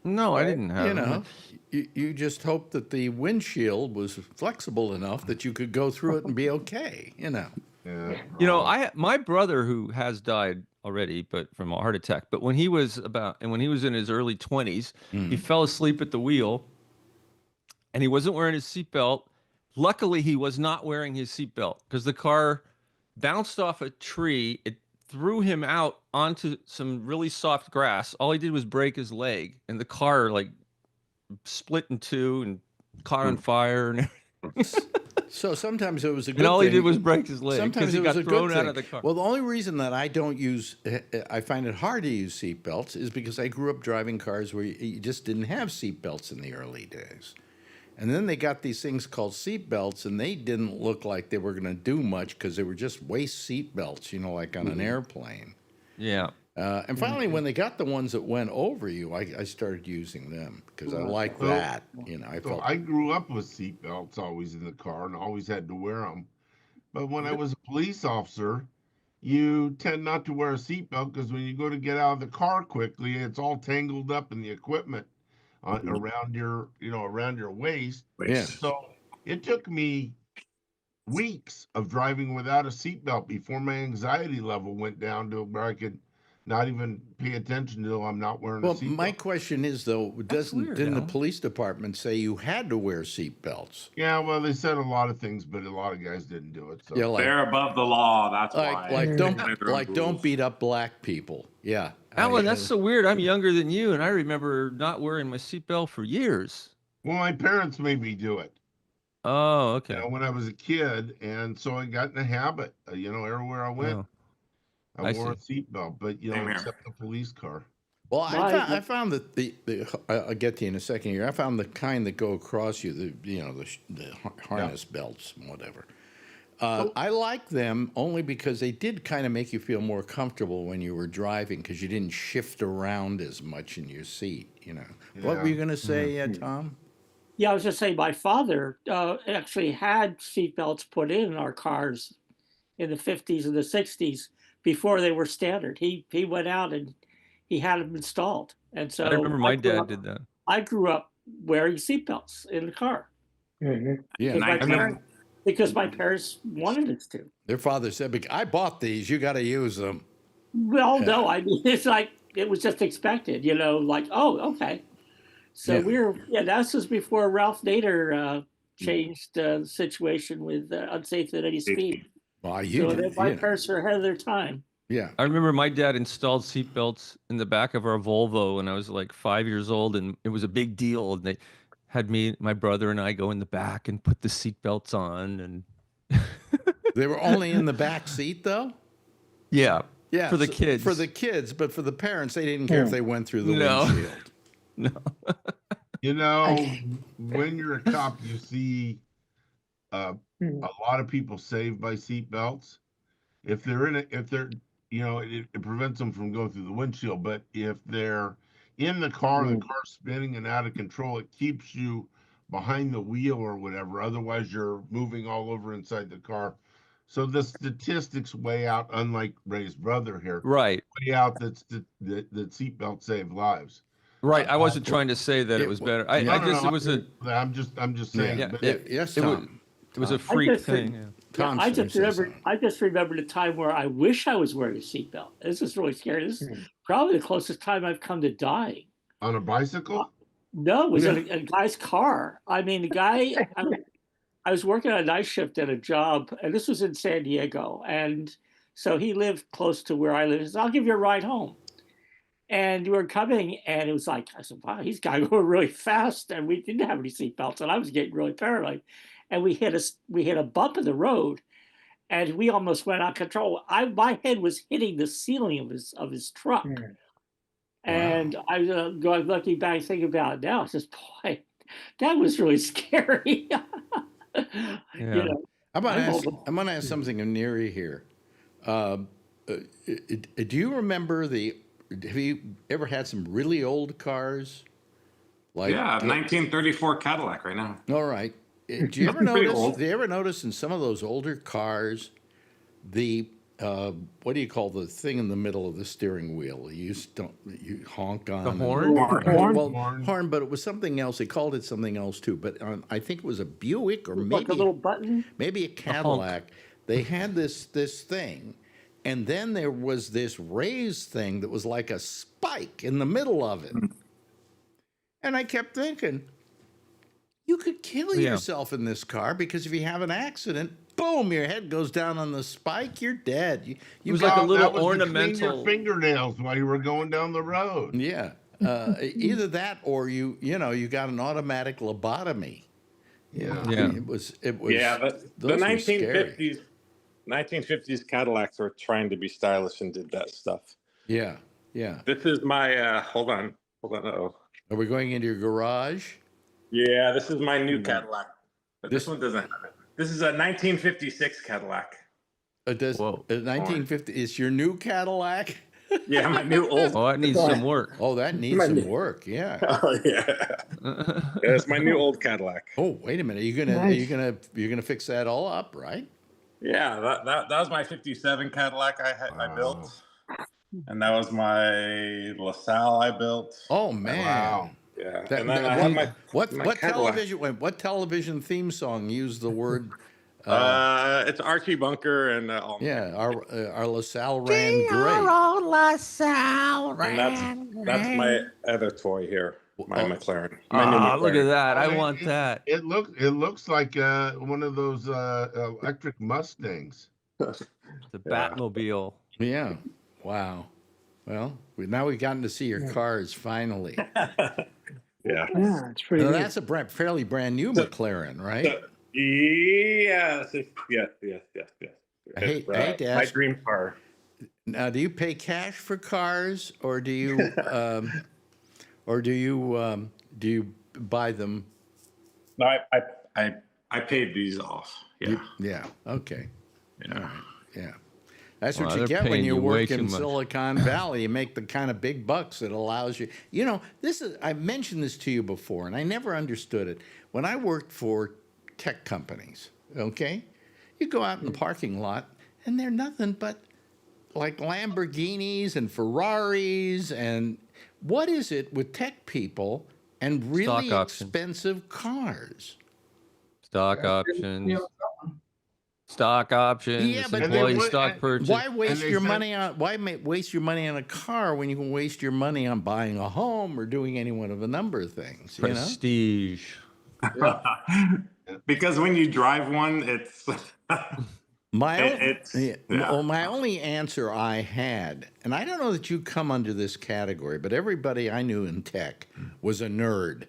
No, I didn't have You know, them. you just hoped that the windshield was flexible enough that you could go through it and be okay, you know. Yeah. You know, my brother who has died already, but from a heart attack. But when he was in his early 20s, he fell asleep at the wheel, and he wasn't wearing his seatbelt. Luckily, he was not wearing his seatbelt because the car bounced off a tree. It threw him out onto some really soft grass. All he did was break his leg, and the car like split in two and caught on fire. And So sometimes it was a good and all thing. he did was break his leg Sometimes because he it was got a good thrown out thing. of the car. Well, the only reason that I find it hard to use seatbelts is because I grew up driving cars where you just didn't have seatbelts in the early days. And then they got these things called seatbelts, and they didn't look like they were going to do much because they were just waist seatbelts, you know, like on an airplane. Yeah. And finally, when they got the ones that went over you, I started using them because I like that. You know, I So felt I grew up with seatbelts always in the car and always had to wear them. But when I was a police officer, you tend not to wear a seatbelt because when you go to get out of the car quickly, it's all tangled up in the equipment around your waist. yeah. So it took me weeks of driving without a seatbelt before my anxiety level went down to where I could not even pay attention to I'm not wearing a Well, seatbelt. my question is though, weird, didn't the Al. police department say you had to wear seatbelts? Yeah, well, they said a lot of things, but a lot of guys didn't do it. So Yeah, like They're above the law. That's why. don't beat up black people. Yeah, Alan, that's so weird. I'm younger than you, and I remember not wearing my seatbelt for years. well, my parents made me do it. Oh, okay. When I was a kid, and so I got in a habit. Everywhere I went, Oh, I I wore a see. seatbelt, but Same here. except the police car. Well, My- I found that I'll get to you in a second here. I found the kind that go across you, the harness belts and whatever. I like them only because they did kind of make you feel more comfortable when you were driving because you didn't shift around as much in your seat. What were you going to say, Tom? Yeah, I was just saying my father actually had seatbelts put in our cars in the 50s and the 60s before they were standard. He went out and he had them installed. And so I remember my dad did that. I grew up wearing seatbelts in the car Mhm. Yeah, because my parents wanted us to. their father said, "I bought these. You got to use them." Well, no, I mean, it's like it was just expected, like, oh, okay. So this was before Ralph Nader changed the situation with unsafe at any speed. Well, So my parents were ahead of their time. Yeah. I remember my dad installed seatbelts in the back of our Volvo when I was like 5 years old, and it was a big deal. And they had my brother and I go in the back and put the seatbelts on, and They were only in the back seat, though? yeah, Yeah. for the kids. For the kids, but for the parents, they didn't care if they went through the windshield. No. When you're a cop, you see a lot of people saved by seatbelts. If they're it prevents them from going through the windshield. But if they're in the car's spinning and out of control, it keeps you behind the wheel or whatever. Otherwise, you're moving all over inside the car. So the statistics weigh out, unlike Ray's brother here, Right. weigh out that seatbelts save lives. Right. I wasn't trying to say that it was better. I'm just saying. Yeah, Yes, Tom. It was a freak thing. Yeah. I just remembered a time where I wish I was wearing a seatbelt. This is really scary. This is probably the closest time I've come to dying. On a bicycle? No, it was in a guy's car. I mean, the guy, I was working on a night shift at a job, and this was in San Diego. And so he lived close to where I live. He said, I'll give you a ride home. And we were coming, and it was like, I said, wow, he's got to go really fast. And we didn't have any seatbelts, and I was getting really paranoid. And we hit a bump in the road, and we almost went out of control. My head was hitting the ceiling of his truck. And I was looking back, thinking about it now. I says, boy, that was really scary. Yeah. I'm going to ask something of Neri here. Do you remember have you ever had some really old cars? Like 1934 Cadillac right now. All right. Do you ever notice in some of those older cars, the what do you call the thing in the middle of the steering wheel? You honk on the horn. Horn, but it was something else. They called it something else too. But I think it was a Buick or maybe like a little button, maybe a Cadillac. They had this thing, and then there was this raised thing that was like a spike in the middle of it. And I kept thinking, you could kill yourself in this car because if you have an accident, boom, your head goes down on the spike, you're dead. It was like a little ornamental. To clean your fingernails while you were going down the road. Yeah, either that or you got an automatic lobotomy. Yeah. It was. Yeah, but the 1950s Cadillacs were trying to be stylish and did that stuff. Yeah. This is my. Hold on. Uh-oh. Are we going into your garage? Yeah, this is my new Cadillac. But this one doesn't have it. This is a 1956 Cadillac. Whoa. 1950. It's your new Cadillac? Yeah, my new old. Oh, that needs some work. Oh, that needs some work. Yeah. Oh yeah. It's my new old Cadillac. Oh, wait a minute. You're gonna fix that all up, right? Yeah, that was my 57 Cadillac I built. And that was my LaSalle I built. Oh man! Wow. Yeah. And then I have my what television theme song used the word? It's Archie Bunker and our LaSalle ran great. LaSalle ran great. That's my other toy here, my McLaren. Look at that! I want that. It looks like one of those electric Mustangs. The Batmobile. Yeah. Wow. Well, now we've gotten to see your cars finally. Yeah, it's pretty. Now, that's a fairly brand new McLaren, right? Yes. I hate to ask, my dream car. Now, do you pay cash for cars, or do you, do you buy them? No, I paid these off. Yeah. Yeah. Okay. Yeah. All right. Yeah. That's Wow, what you they're get when paying you you way work too in much. Silicon Valley. You make the kind of big bucks that allows you. You know, I've mentioned this to you before, and I never understood it. When I worked for tech companies, okay, you go out in the parking lot, and they're nothing but like Lamborghinis and Ferraris. And what is it with tech people and really Stock options. expensive cars? Stock options. Stock options. Yeah, but employee they- stock and- purchase. Why waste they your said- money on? Why waste your money on a car when you can waste your money on buying a home or doing any one of a number of things? You know. Prestige. Because when you drive one, it's My only answer I had, and I don't know that you come under this category, but everybody I knew in tech was a nerd,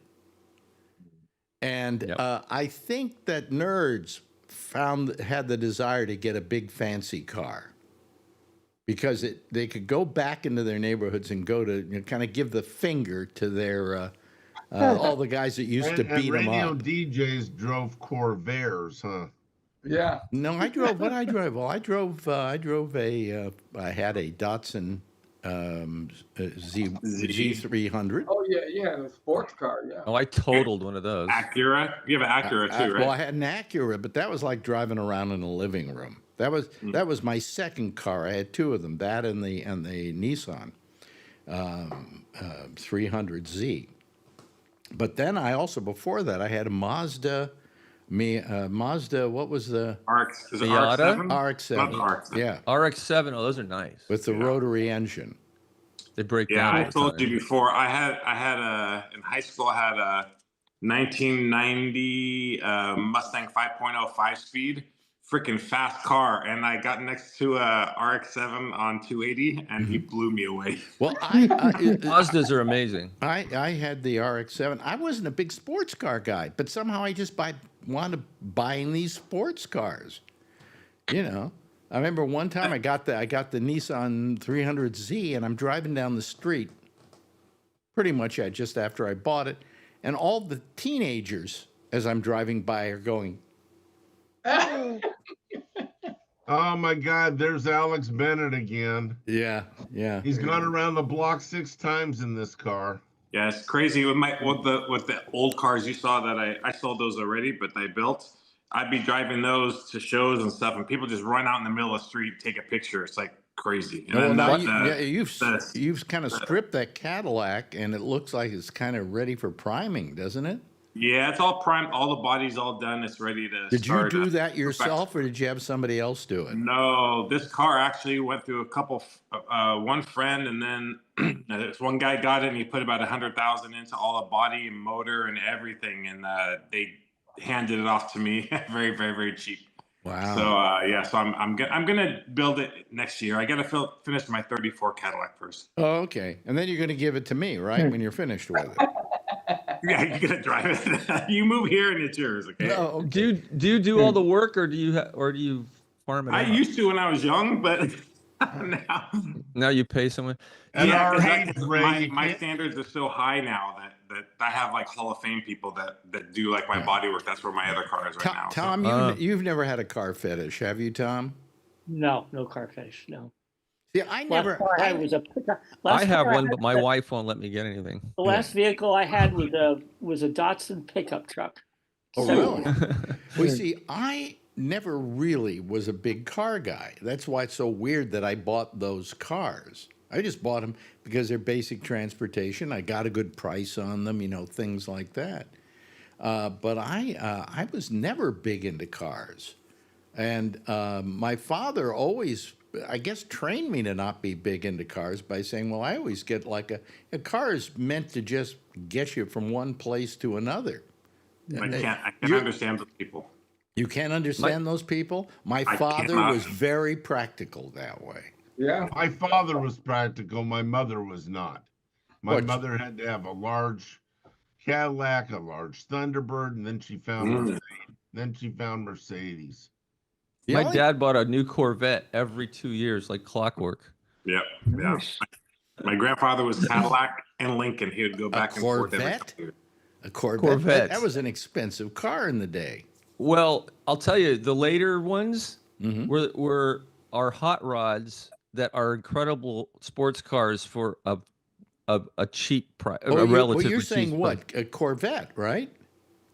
and Yep. I think that nerds had the desire to get a big fancy car because they could go back into their neighborhoods and go to kind of give the finger to their all the guys that used to beat them radio up. DJs drove Corvairs, huh? Yeah. No, I drove. What I drove? Well, I drove I had a Datsun Z300. Oh yeah, the sports car. Yeah. Oh, I totaled one of those. Acura. You have an Acura too, right? Well, I had an Acura, but that was like driving around in a living room. That was my second car. I had two of them, that and the Nissan 300Z. But then I also, before that, I had a Mazda. What was the RX, is it Miata? RX-7? RX-7? Not RX-7. Yeah, RX-7. Oh, those are nice. with the rotary engine. They break Yeah, down. I all the told you time. before. I had in high school. I had a 1990 Mustang 5.0 5-speed, freaking fast car, and I got next to a RX-7 on 280, and he blew me away. Well, Mazdas are amazing. I had the RX-7. I wasn't a big sports car guy, but somehow I just wanted buying these sports cars. You know, I remember one time I got the Nissan 300Z, and I'm driving down the street, pretty much just after I bought it, and all the teenagers as I'm driving by are going, Oh my God, there's Alex Bennett again. yeah. He's gone around the block 6 times in this car. Yeah, it's crazy with the old cars you saw that I sold those already, but I built. I'd be driving those to shows and stuff, and people just run out in the middle of the street, take a picture. It's like crazy. And Well, then now you've kind of stripped that Cadillac, and it looks like it's kind of ready for priming, doesn't it? yeah, it's all primed. All the body's all done. It's ready to Did you start. do that yourself, or did you have somebody else do it? No, this car actually went through a couple, one friend, and then this one guy got it, and he put about 100,000 into all the body and motor and everything, and they handed it off to me very, very, very cheap. Wow. So so I'm gonna build it next year. I gotta finish my 34 Cadillac first. Oh, okay. And then you're going to give it to me, right, when you're finished with it? Yeah, you're gonna drive it. You move here and it's yours. Okay. No, Do you do all the work, or do you farm it I out? used to when I was young, but Now you pay someone. At our 'cause age, Ray, you my can't- standards are so high now that I have like Hall of Fame people that do like my body work. That's where my other car is right now. So- Tom, you've never had a car fetish, have you, Tom? No car fetish. No. Yeah, I never. Last car I had was a pickup. I have car one, had- but my wife won't let me get anything. The last vehicle I had was a Datsun pickup truck. Oh, So- really? Well, you see, I never really was a big car guy. That's why it's so weird that I bought those cars. I just bought them because they're basic transportation. I got a good price on them, things like that. But I was never big into cars. And my father always, I guess, trained me to not be big into cars by saying, well, I always get like a car is meant to just get you from one place to another. I can't You're- understand those people. You can't understand those people? My I father cannot. was very practical that way. Yeah. My father was practical. My mother was not. My What? mother had to have a large Cadillac, a large Thunderbird, and then she found Mercedes. The My only- dad bought a new Corvette every 2 years, like clockwork. Yeah. Nice. My grandfather was Cadillac and Lincoln. He would go back and forth every Corvette? couple years. A Corvette. Corvette. That was an expensive car in the day. Well, I'll tell you, the later ones Mhm. were our hot rods that are incredible sports cars for a cheap price, a relatively you're cheap saying price. what? A Corvette, right?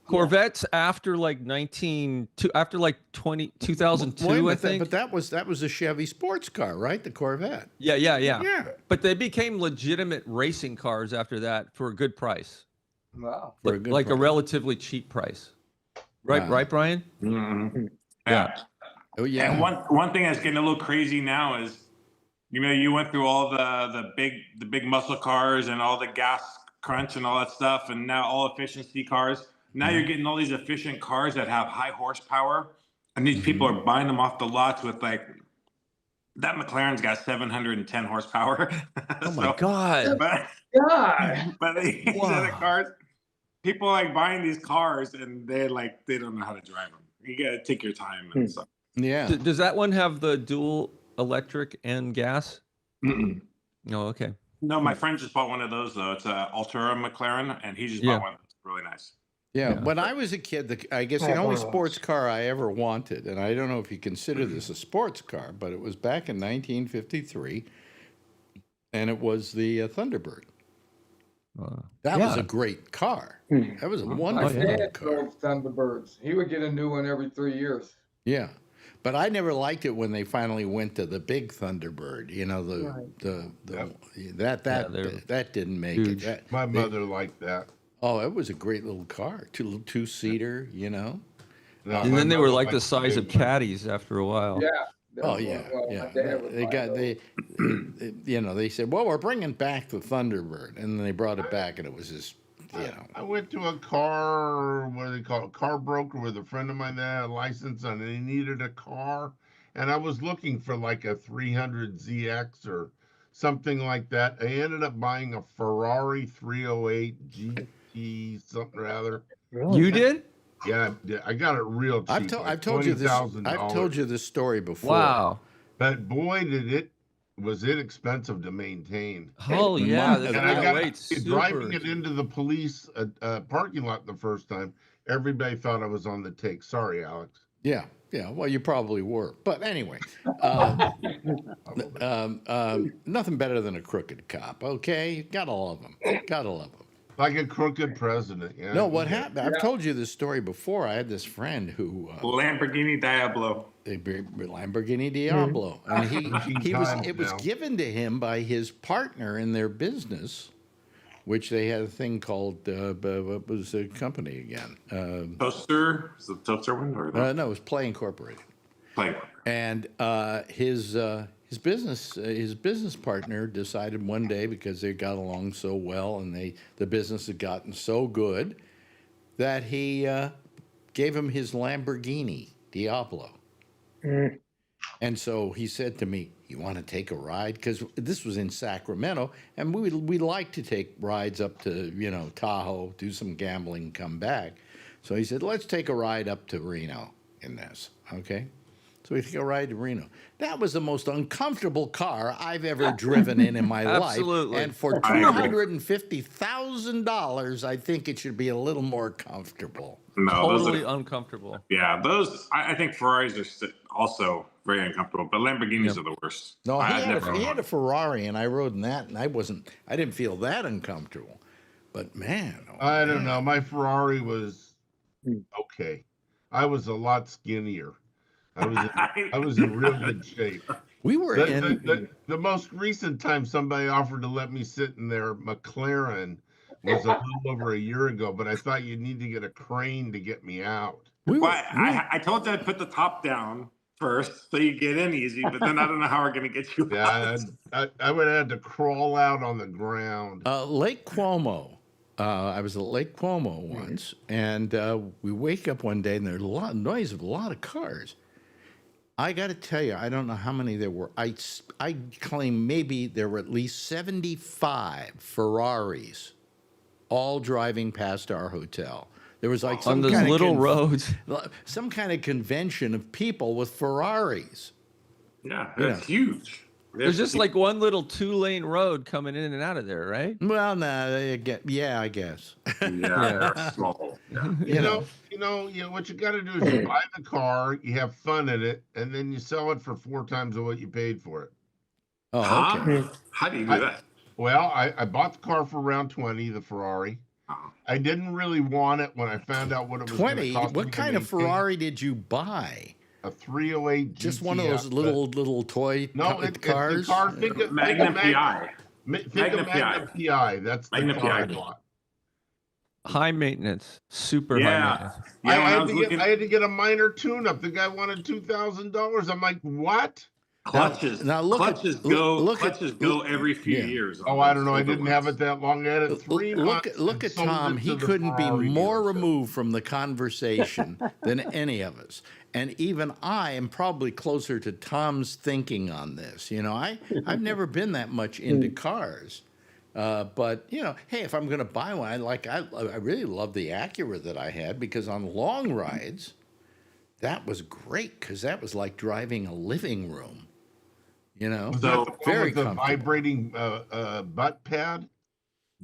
Corvettes after like 2002, Wait a I minute, think. but that was a Chevy sports car, right? The Corvette. Yeah. Yeah. But they became legitimate racing cars after that for a good price, Wow. For a good like a price. relatively cheap price. Right, Wow. right, Brian? Mhm. Yeah. Oh yeah. And one thing that's getting a little crazy now is, you went through all the big muscle cars and all the gas crunch and all that stuff, and now all efficiency cars. Now you're getting all these efficient cars that have high horsepower, and these people are buying them off the lots with like that McLaren's got 710 horsepower. Oh my God. But God. these Wow. other cars, people like buying these cars and they don't know how to drive them. You gotta take your time and stuff. Yeah. Does that one have the dual electric and gas? Mm-mm. Oh, okay. No, my friend just bought one of those though. It's a Altura McLaren, and he just Yeah. bought one. It's really nice. Yeah, Yeah. when I was a kid, I guess I the have only one of sports those. car I ever wanted, and I don't know if you consider this a sports car, but it was back in 1953, and it was the Thunderbird. That was yeah. a great car. Hmm. That was a My wonderful yeah. little dad car. drove Thunderbirds. He would get a new one every 3 years. Yeah, but I never liked it when they finally went to the big Thunderbird. You know, they're that didn't make huge. it. That, My they- mother liked that. oh, it was a great little car, two-seater. You know. No, And my then they were mother like the liked size of big one. caddies after a while. Yeah. Oh yeah, Well, yeah. my dad would They buy got those. you know, they said, well, we're bringing back the Thunderbird, and then they brought it back, and it was just, you know. I went to a car, what do they call it, car broker with a friend of mine that had a license and he needed a car. And I was looking for like a 300ZX or something like that. I ended up buying a Ferrari 308 GT something or other. Really? You did? Yeah, I got it real cheap. I've told you this. $20,000. I've told you this story before. Wow. But boy, was it expensive to maintain. Oh yeah. And That's And I got driving super. it into the police parking lot the first time. Everybody thought I was on the take. Sorry, Alex. Yeah, yeah. Well, you probably were, but anyway, nothing better than a crooked cop. Okay, gotta love them. Gotta love them. Like a crooked president. Yeah. No, what happened? I've told you this story before. I had this friend who Lamborghini Diablo. a Lamborghini Diablo, and he was. Times It was now. given to him by his partner in their business, which they had a thing called what was the company again? Toaster? Is it the Toaster one or the No, it was Play Incorporated. play? And his business partner decided one day, because they got along so well and the business had gotten so good, that he gave him his Lamborghini Diablo. Mm. And so he said to me, "You want to take a ride?" Because this was in Sacramento, and we like to take rides up to Tahoe, do some gambling, come back. So he said, "Let's take a ride up to Reno in this." Okay. So we take a ride to Reno. That was the most uncomfortable car I've ever driven in my life. Absolutely. And for I agree. $250,000, I think it should be a little more comfortable. No, Totally those are, uncomfortable. yeah, those. I think Ferraris are also very uncomfortable, but Lamborghinis are the worst. No, he I've had, never he owned had a one. Ferrari, and I rode in that, and I didn't feel that uncomfortable. But man, oh, I don't man. know. My Ferrari was Hmm. okay. I was a lot skinnier. I was in real good shape. We were in. The most recent time somebody offered to let me sit in their McLaren was a little over a year ago, but I thought you'd need to get a crane to get me out. We Well, were, I told you I'd put the top down first so you get in easy, but then I don't know how we're gonna get you out. Yeah, I would have had to crawl out on the ground. Lake Como. I was at Lake Como once, and we wake up one day, and there's a lot of noise of a lot of cars. I got to tell you, I don't know how many there were. I claim maybe there were at least 75 Ferraris, all driving past our hotel. There was like On some those kind little of roads. some kind of convention of people with Ferraris. Yeah, Yeah. that's huge. There's just like one little 2-lane road coming in and out of there, right? Well, no, yeah, I guess. Yeah, they're small. Yeah. You know, what you got to do is you buy the car, you have fun in it, and then you sell it for 4 times of what you paid for it. Oh, okay. How do you do that? Well, I bought the car for around 20, the Ferrari. Oh. I didn't really want it when I found out what it was going to 20? cost. What me to kind of maintain. Ferrari did you buy? A 308 Just GTS, one of those little toy cars? It's the car. Think of Magnum PI. Magnum PI. That's the Magnum car I PI. bought. High maintenance, super high maintenance. Yeah, when I had to get a minor tune-up. The guy wanted $2,000. I'm like, what? clutches. Now clutches go every few years. Oh, I don't know. I didn't have it that long. I had it 3 months. Look at Tom. He couldn't be more removed from the conversation than any of us. And even I am probably closer to Tom's thinking on this. You know, I've never been that much into cars. But, you know, hey, if I'm going to buy one, I really love the Acura that I had, because on long rides, that was great, because that was like driving a living room. You know, So very with the comfortable. vibrating butt pad.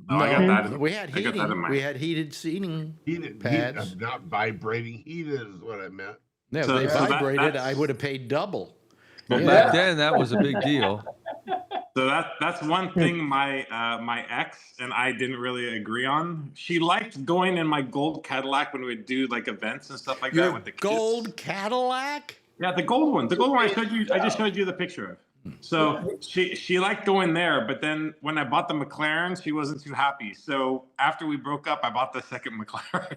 No, I got that. We had I got that in heating. my- We had heated seating pads. Not vibrating. Heated is what I meant. Yeah, So- if they so vibrated, that's- I would have paid double. But Yeah. Back then, that was a big deal. So that's one thing my ex and I didn't really agree on. She liked going in my gold Cadillac when we would do like events and stuff like that Your with the kids. gold Cadillac? Yeah, the gold one. The gold one I just showed you the picture of. So she liked going there, but then when I bought the McLaren, she wasn't too happy. So after we broke up, I bought the second McLaren.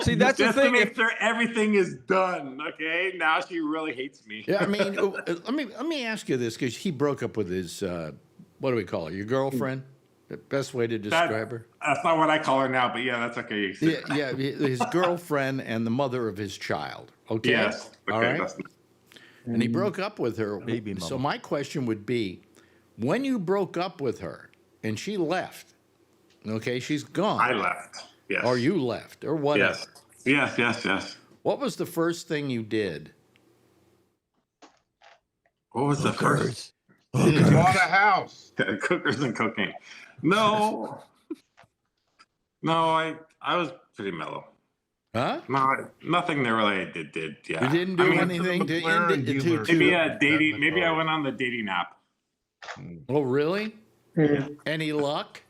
See, that's the Just to thing. make sure everything is done. Okay, now she really hates me. Yeah, I mean, let me ask you this, because he broke up with his what do we call her? Your girlfriend? The best way to describe her? That's not what I call her now, but yeah, that's okay. You can say Yeah, his girlfriend and the mother of his child. Okay. Yes. Okay, All right. that's- And he broke up with her. Baby So mama. my question would be, when you broke up with her and she left, okay, she's gone. I left. Yes. Or you left, or whatever. Yes. What was the first thing you did? What was the first? You bought a house. Cookers and cocaine. No. I was pretty mellow. Huh? No, nothing that really I did. Yeah. You didn't do I mean, anything to McLaren dealer. Maybe a dating. Maybe I went on the dating app. Oh, really? Any luck?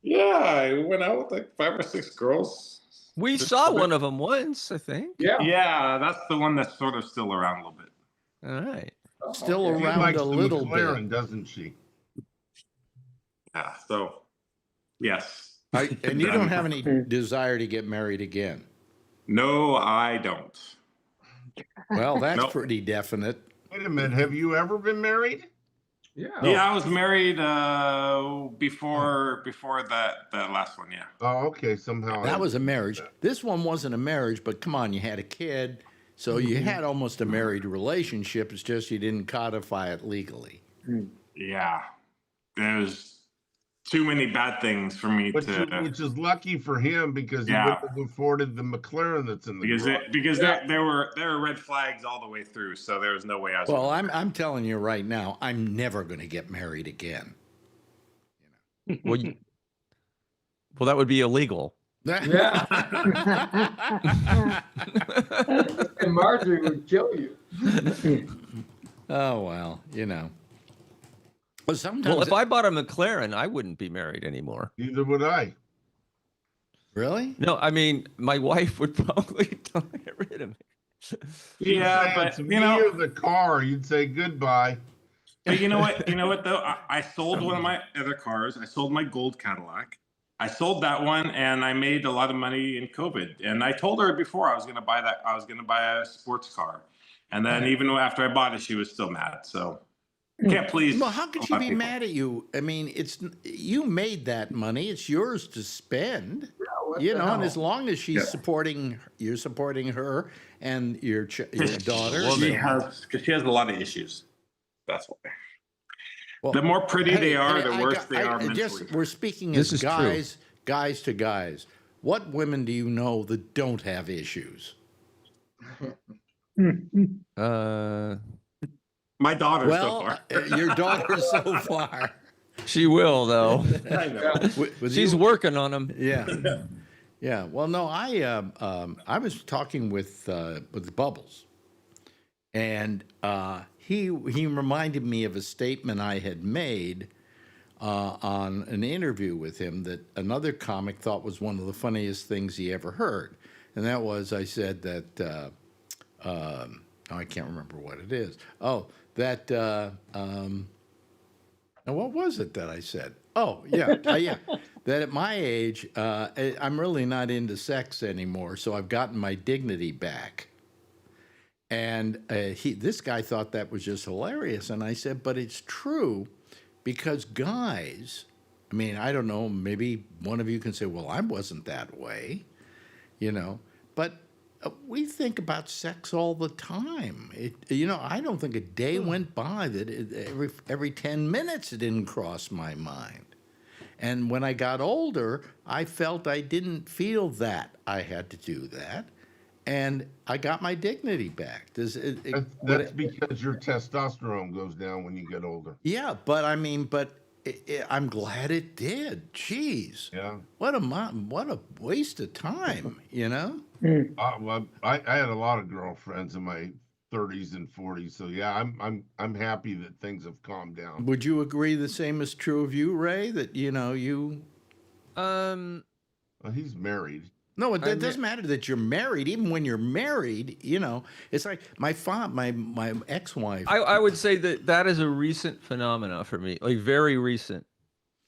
Yeah, I went out with like 5 or 6 girls. We saw one of them once, I think. Yeah. Yeah, that's the one that's sort of still around a little bit. All right. Still She around likes a the little McLaren, bit. doesn't she? Yeah. So, yes. And you don't have any desire to get married again? No, I don't. Well, that's Nope. pretty definite. Wait a minute. Have you ever been married? Yeah. Yeah, I was married before that last one. Yeah. Oh, okay. Somehow That was a marriage. This one wasn't a marriage, but come on, you had a kid. So you had almost a married relationship. It's just you didn't codify it legally. Yeah. There's too many bad things for me which to. is lucky for him because he Yeah. wouldn't have afforded the McLaren that's in the garage. Because there were red flags all the way through, so there was no way I was. Well, I'm telling you right now, I'm never going to get married again. Well, that would be illegal. Yeah. And Marjorie would kill you. Oh, well, you know. But sometimes. Well, if I bought a McLaren, I wouldn't be married anymore. Neither would I. Really? No, I mean, my wife would probably get rid of me. Yeah, but to you me know, or the car, you'd say goodbye. but you know what? You know what though? I sold one of my other cars. I sold my gold Cadillac. I sold that one, and I made a lot of money in COVID. And I told her before I was going to buy that. I was going to buy a sports car, and then even after I bought it, she was still mad. So can't please. Well, how could a she lot of be people. mad at you? I mean, you made that money. It's yours to spend. what You the know, and hell? as long as she's Yeah. you're supporting her and your daughter. Because she has a lot of issues. That's why. Well, The more pretty they are, the I worse got- they are just mentally. we're speaking This as is true. guys to guys. What women do you know that don't have issues? My daughter so Well, far. your daughter so far. She will though. I know. With She's you- working on them. Yeah. Yeah. Well, no, I was talking with Bubbles, and he reminded me of a statement I had made on an interview with him that another comic thought was one of the funniest things he ever heard, and that was I said that I can't remember what it is. Oh, that. Now, what was it that I said? Oh, yeah, yeah. That at my age, I'm really not into sex anymore, so I've gotten my dignity back. And this guy thought that was just hilarious. And I said, but it's true because guys, I mean, I don't know, maybe one of you can say, well, I wasn't that way, but we think about sex all the time. I don't think a day went by that every 10 minutes it didn't cross my mind. And when I got older, I felt I didn't feel that I had to do that. And I got my dignity back. That's because your testosterone goes down when you get older. Yeah, but I mean, I'm glad it did. Jeez. Yeah. What a waste of time, Well, I had a lot of girlfriends in my 30s and 40s, so yeah, I'm happy that things have calmed down. Would you agree the same is true of you, Ray? That you? Well, he's married. No, it doesn't matter that you're married. Even when you're married, it's like my ex-wife. I would say that is a recent phenomena for me, like very recent.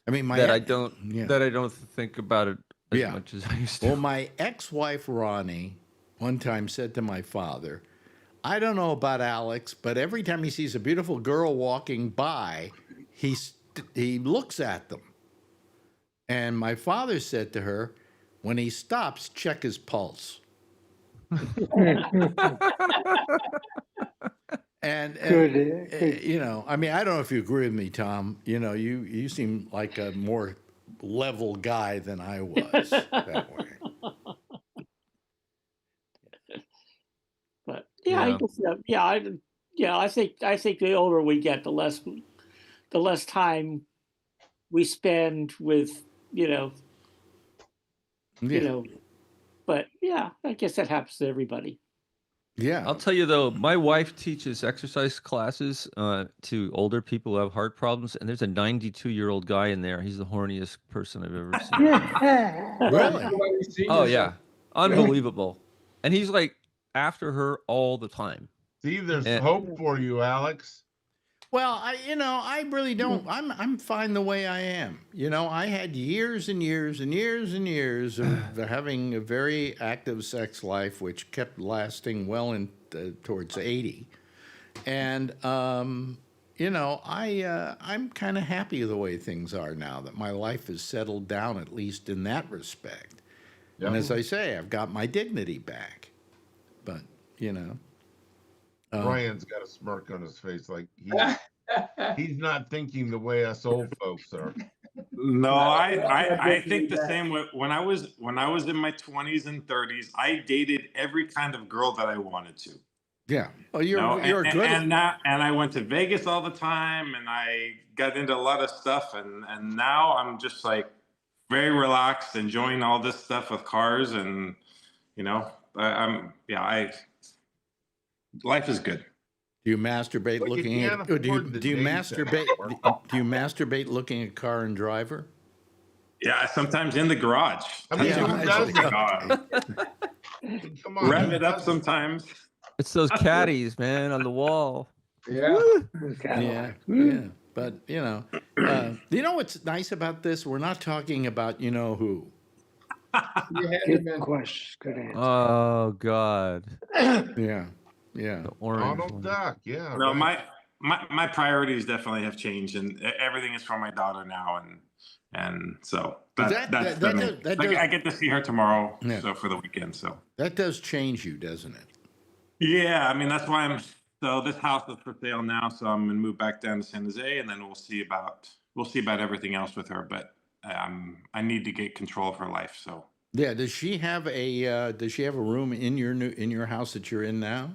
I mean, I don't think about it as much as I used to. Well, my ex-wife Ronnie one time said to my father, I don't know about Alex, but every time he sees a beautiful girl walking by, he looks at them. And my father said to her, when he stops, check his pulse. And I mean, I don't know if you agree with me, Tom. You seem like a more level guy than I was that way. But I think the older we get, the less time we spend with but yeah, I guess that happens to everybody. Yeah. I'll tell you though, my wife teaches exercise classes to older people who have heart problems, and there's a 92-year-old guy in there. He's the horniest person I've ever seen. Really? Oh yeah, unbelievable. And he's like after her all the time. See, there's hope for you, Alex. Well, I really don't. I'm fine the way I am. I had years and years and years and years of having a very active sex life, which kept lasting well towards 80. And I'm kind of happy the way things are now. That my life has settled down, at least in that respect. Yep. And as I say, I've got my dignity back. But Brian's got a smirk on his face, like he's not thinking the way us old folks are. No, I think the same way. When I was in my 20s and 30s, I dated every kind of girl that I wanted to. Yeah. Oh, you're good. And I went to Vegas all the time, and I got into a lot of stuff, and now I'm just like very relaxed, enjoying all this stuff with cars, and life is good. Do you masturbate looking at? Do you masturbate? Do you masturbate looking at car and driver? Yeah, sometimes in the garage. I mean, come on, rev it up sometimes. It's those caddies, man, on the wall. Yeah. Yeah. But what's nice about this? We're not talking about who. Good question. Good answer. Oh God. Yeah. The orange Donald one. Duck. Yeah. No, right. my priorities definitely have changed, and everything is for my daughter now, and so I get to see her tomorrow, so for the weekend. So that does change you, doesn't it? Yeah, I mean that's why so this house is for sale now, so I'm gonna move back down to San Jose, and then we'll see about everything else with her, but I need to get control of her life. So yeah, does she have a room in your house that you're in now?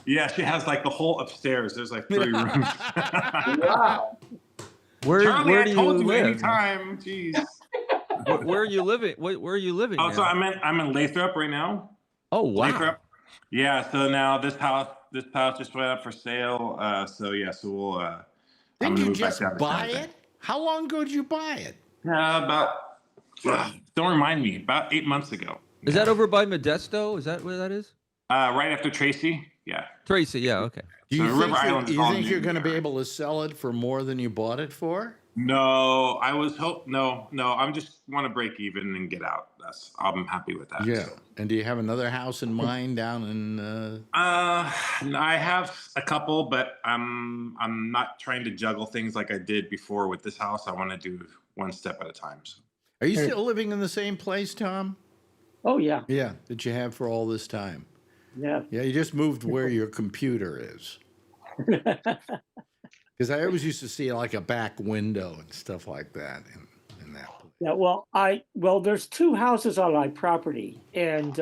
Yeah, she has like the whole upstairs. There's like 3 rooms. Wow. Where Charlie, where I do you told you live? anytime. Jeez. Where are you living? Where are you living Oh, now? so I'm in Lathrop right now. Oh wow. Lathrop. Yeah. So now this house just went up for sale. So we'll. I'm Didn't gonna you move back just down to buy San it? How long ago did you buy it? About. Don't remind me. About 8 months ago. Is that over by Modesto? Is that where that is? Right after Tracy? Yeah. Tracy, yeah, okay. Do So you River think, Island's that, you all think new you're going to be here. able to sell it for more than you bought it for? No, I was no. I'm just want to break even and get out. I'm happy with that. Yeah. So. And do you have another house in mind down in? I have a couple, but I'm not trying to juggle things like I did before with this house. I want to do one step at a time. So. Are you still living in the same place, Tom? Oh, yeah. Yeah, that you have for all this time. Yeah. Yeah, you just moved where your computer is. Because I always used to see like a back window and stuff like that in that place. Yeah, well, there's 2 houses on my property, and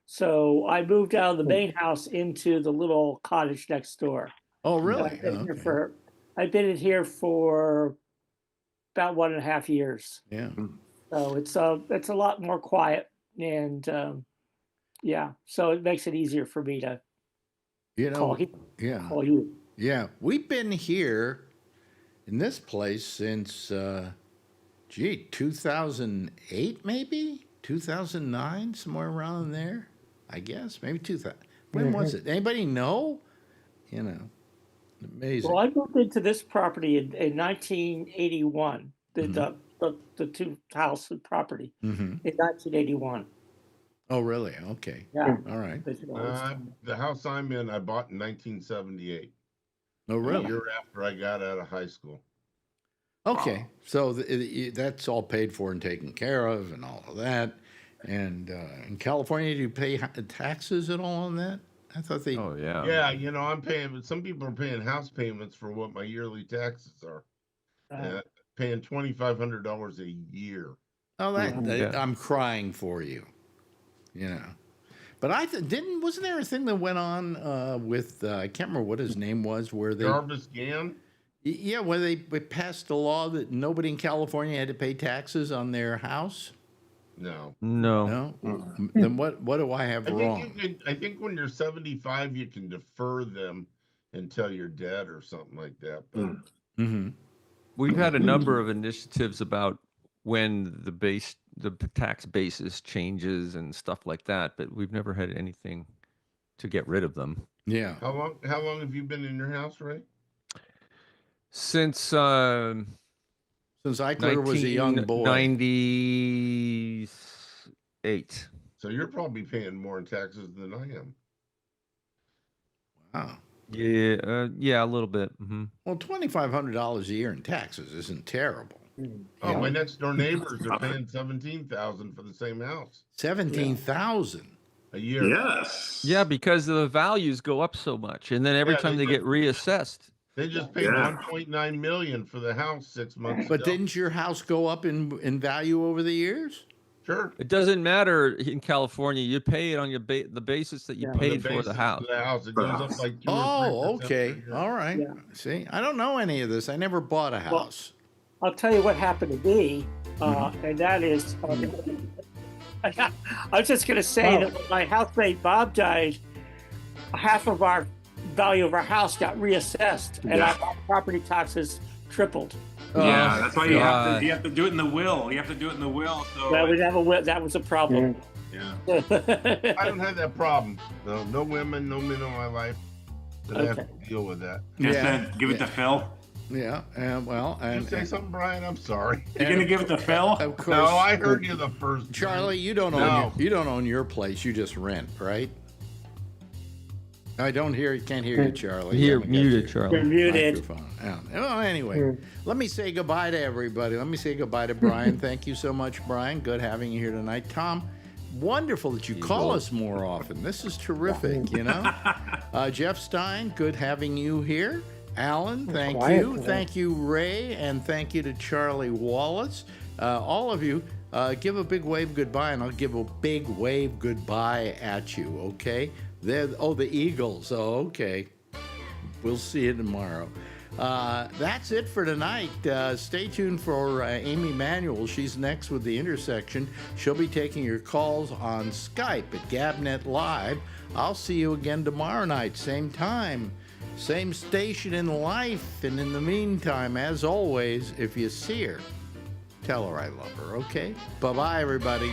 so I moved out of the main house into the little cottage next door. Oh, really? I've been in here for about 1.5 years. Yeah. So it's a lot more quiet, and so it makes it easier for me to call you. Yeah, we've been here in this place since 2008, maybe 2009, somewhere around there. I guess maybe 2000. When was it? Anybody know? Amazing. Well, I moved into this property in 1981. The 2-house property in 1981. Oh, really? Okay. Yeah. All right. The house I'm in, I bought in 1978. Oh, really? A year after I got out of high school. Okay. So that's all paid for and taken care of and all of that. And in California, do you pay taxes at all on that? I thought they. Oh, yeah. Yeah, I'm paying, but some people are paying house payments for what my yearly taxes are. Paying $2,500 a year. Oh, I'm crying for you. But wasn't there a thing that went on with I can't remember what his name was, where they Jarvis Gann? Yeah, where they passed a law that nobody in California had to pay taxes on their house. No. Then what do I have wrong? I think when you're 75, you can defer them until you're dead or something like that. But We've had a number of initiatives about when the tax basis changes and stuff like that, but we've never had anything to get rid of them. Yeah. How long have you been in your house, Ray? Since Eichler was a young boy. 1998. So you're probably paying more in taxes than I am. Wow. Yeah, a little bit. Mm-hmm. Well, $2,500 a year in taxes isn't terrible. Oh, my next door neighbors are paying $17,000 for the same house. $17,000 a year. Yes. Yeah, because the values go up so much, and then every time they get reassessed. They just paid $1.9 million for the house 6 months ago. But didn't your house go up in value over the years? Sure. It doesn't matter in California. You pay it on the basis that you paid for the house. It goes up like 2 or 3%. Oh, okay. All right. Yeah. See, I don't know any of this. I never bought a house. Well, I'll tell you what happened to me, and that is, I was just going to say that when my housemate Bob died, half of our value of our house got reassessed, and our property taxes tripled. Yeah, that's why you have to do it in the will. You have to do it in the will. So that was a problem. Yeah. I don't have that problem. No women, no men in my life that have to deal with that. Give it to Phil. Yeah, and you say something, Brian? I'm sorry. You're gonna give it to Phil? Of course. No, I heard you the first. Charlie, you don't own your place. You just rent, right? I can't hear you, Charlie. You're muted, Charlie. You're muted. Well, anyway, let me say goodbye to everybody. Let me say goodbye to Brian. Thank you so much, Brian. Good having you here tonight. Tom, wonderful that you call us more often. This is terrific, Jeff Stein, good having you here. Alan, thank you. Thank you, Ray, and thank you to Charlie Wallace. All of you, give a big wave goodbye, and I'll give a big wave goodbye at you, okay? The Eagles. Oh, okay. We'll see you tomorrow. That's it for tonight. Stay tuned for Amy Manuel. She's next with The Intersection. She'll be taking your calls on Skype at Gabnet Live. I'll see you again tomorrow night, same time, same station in life. And in the meantime, as always, if you see her, tell her I love her, okay? Bye-bye, everybody.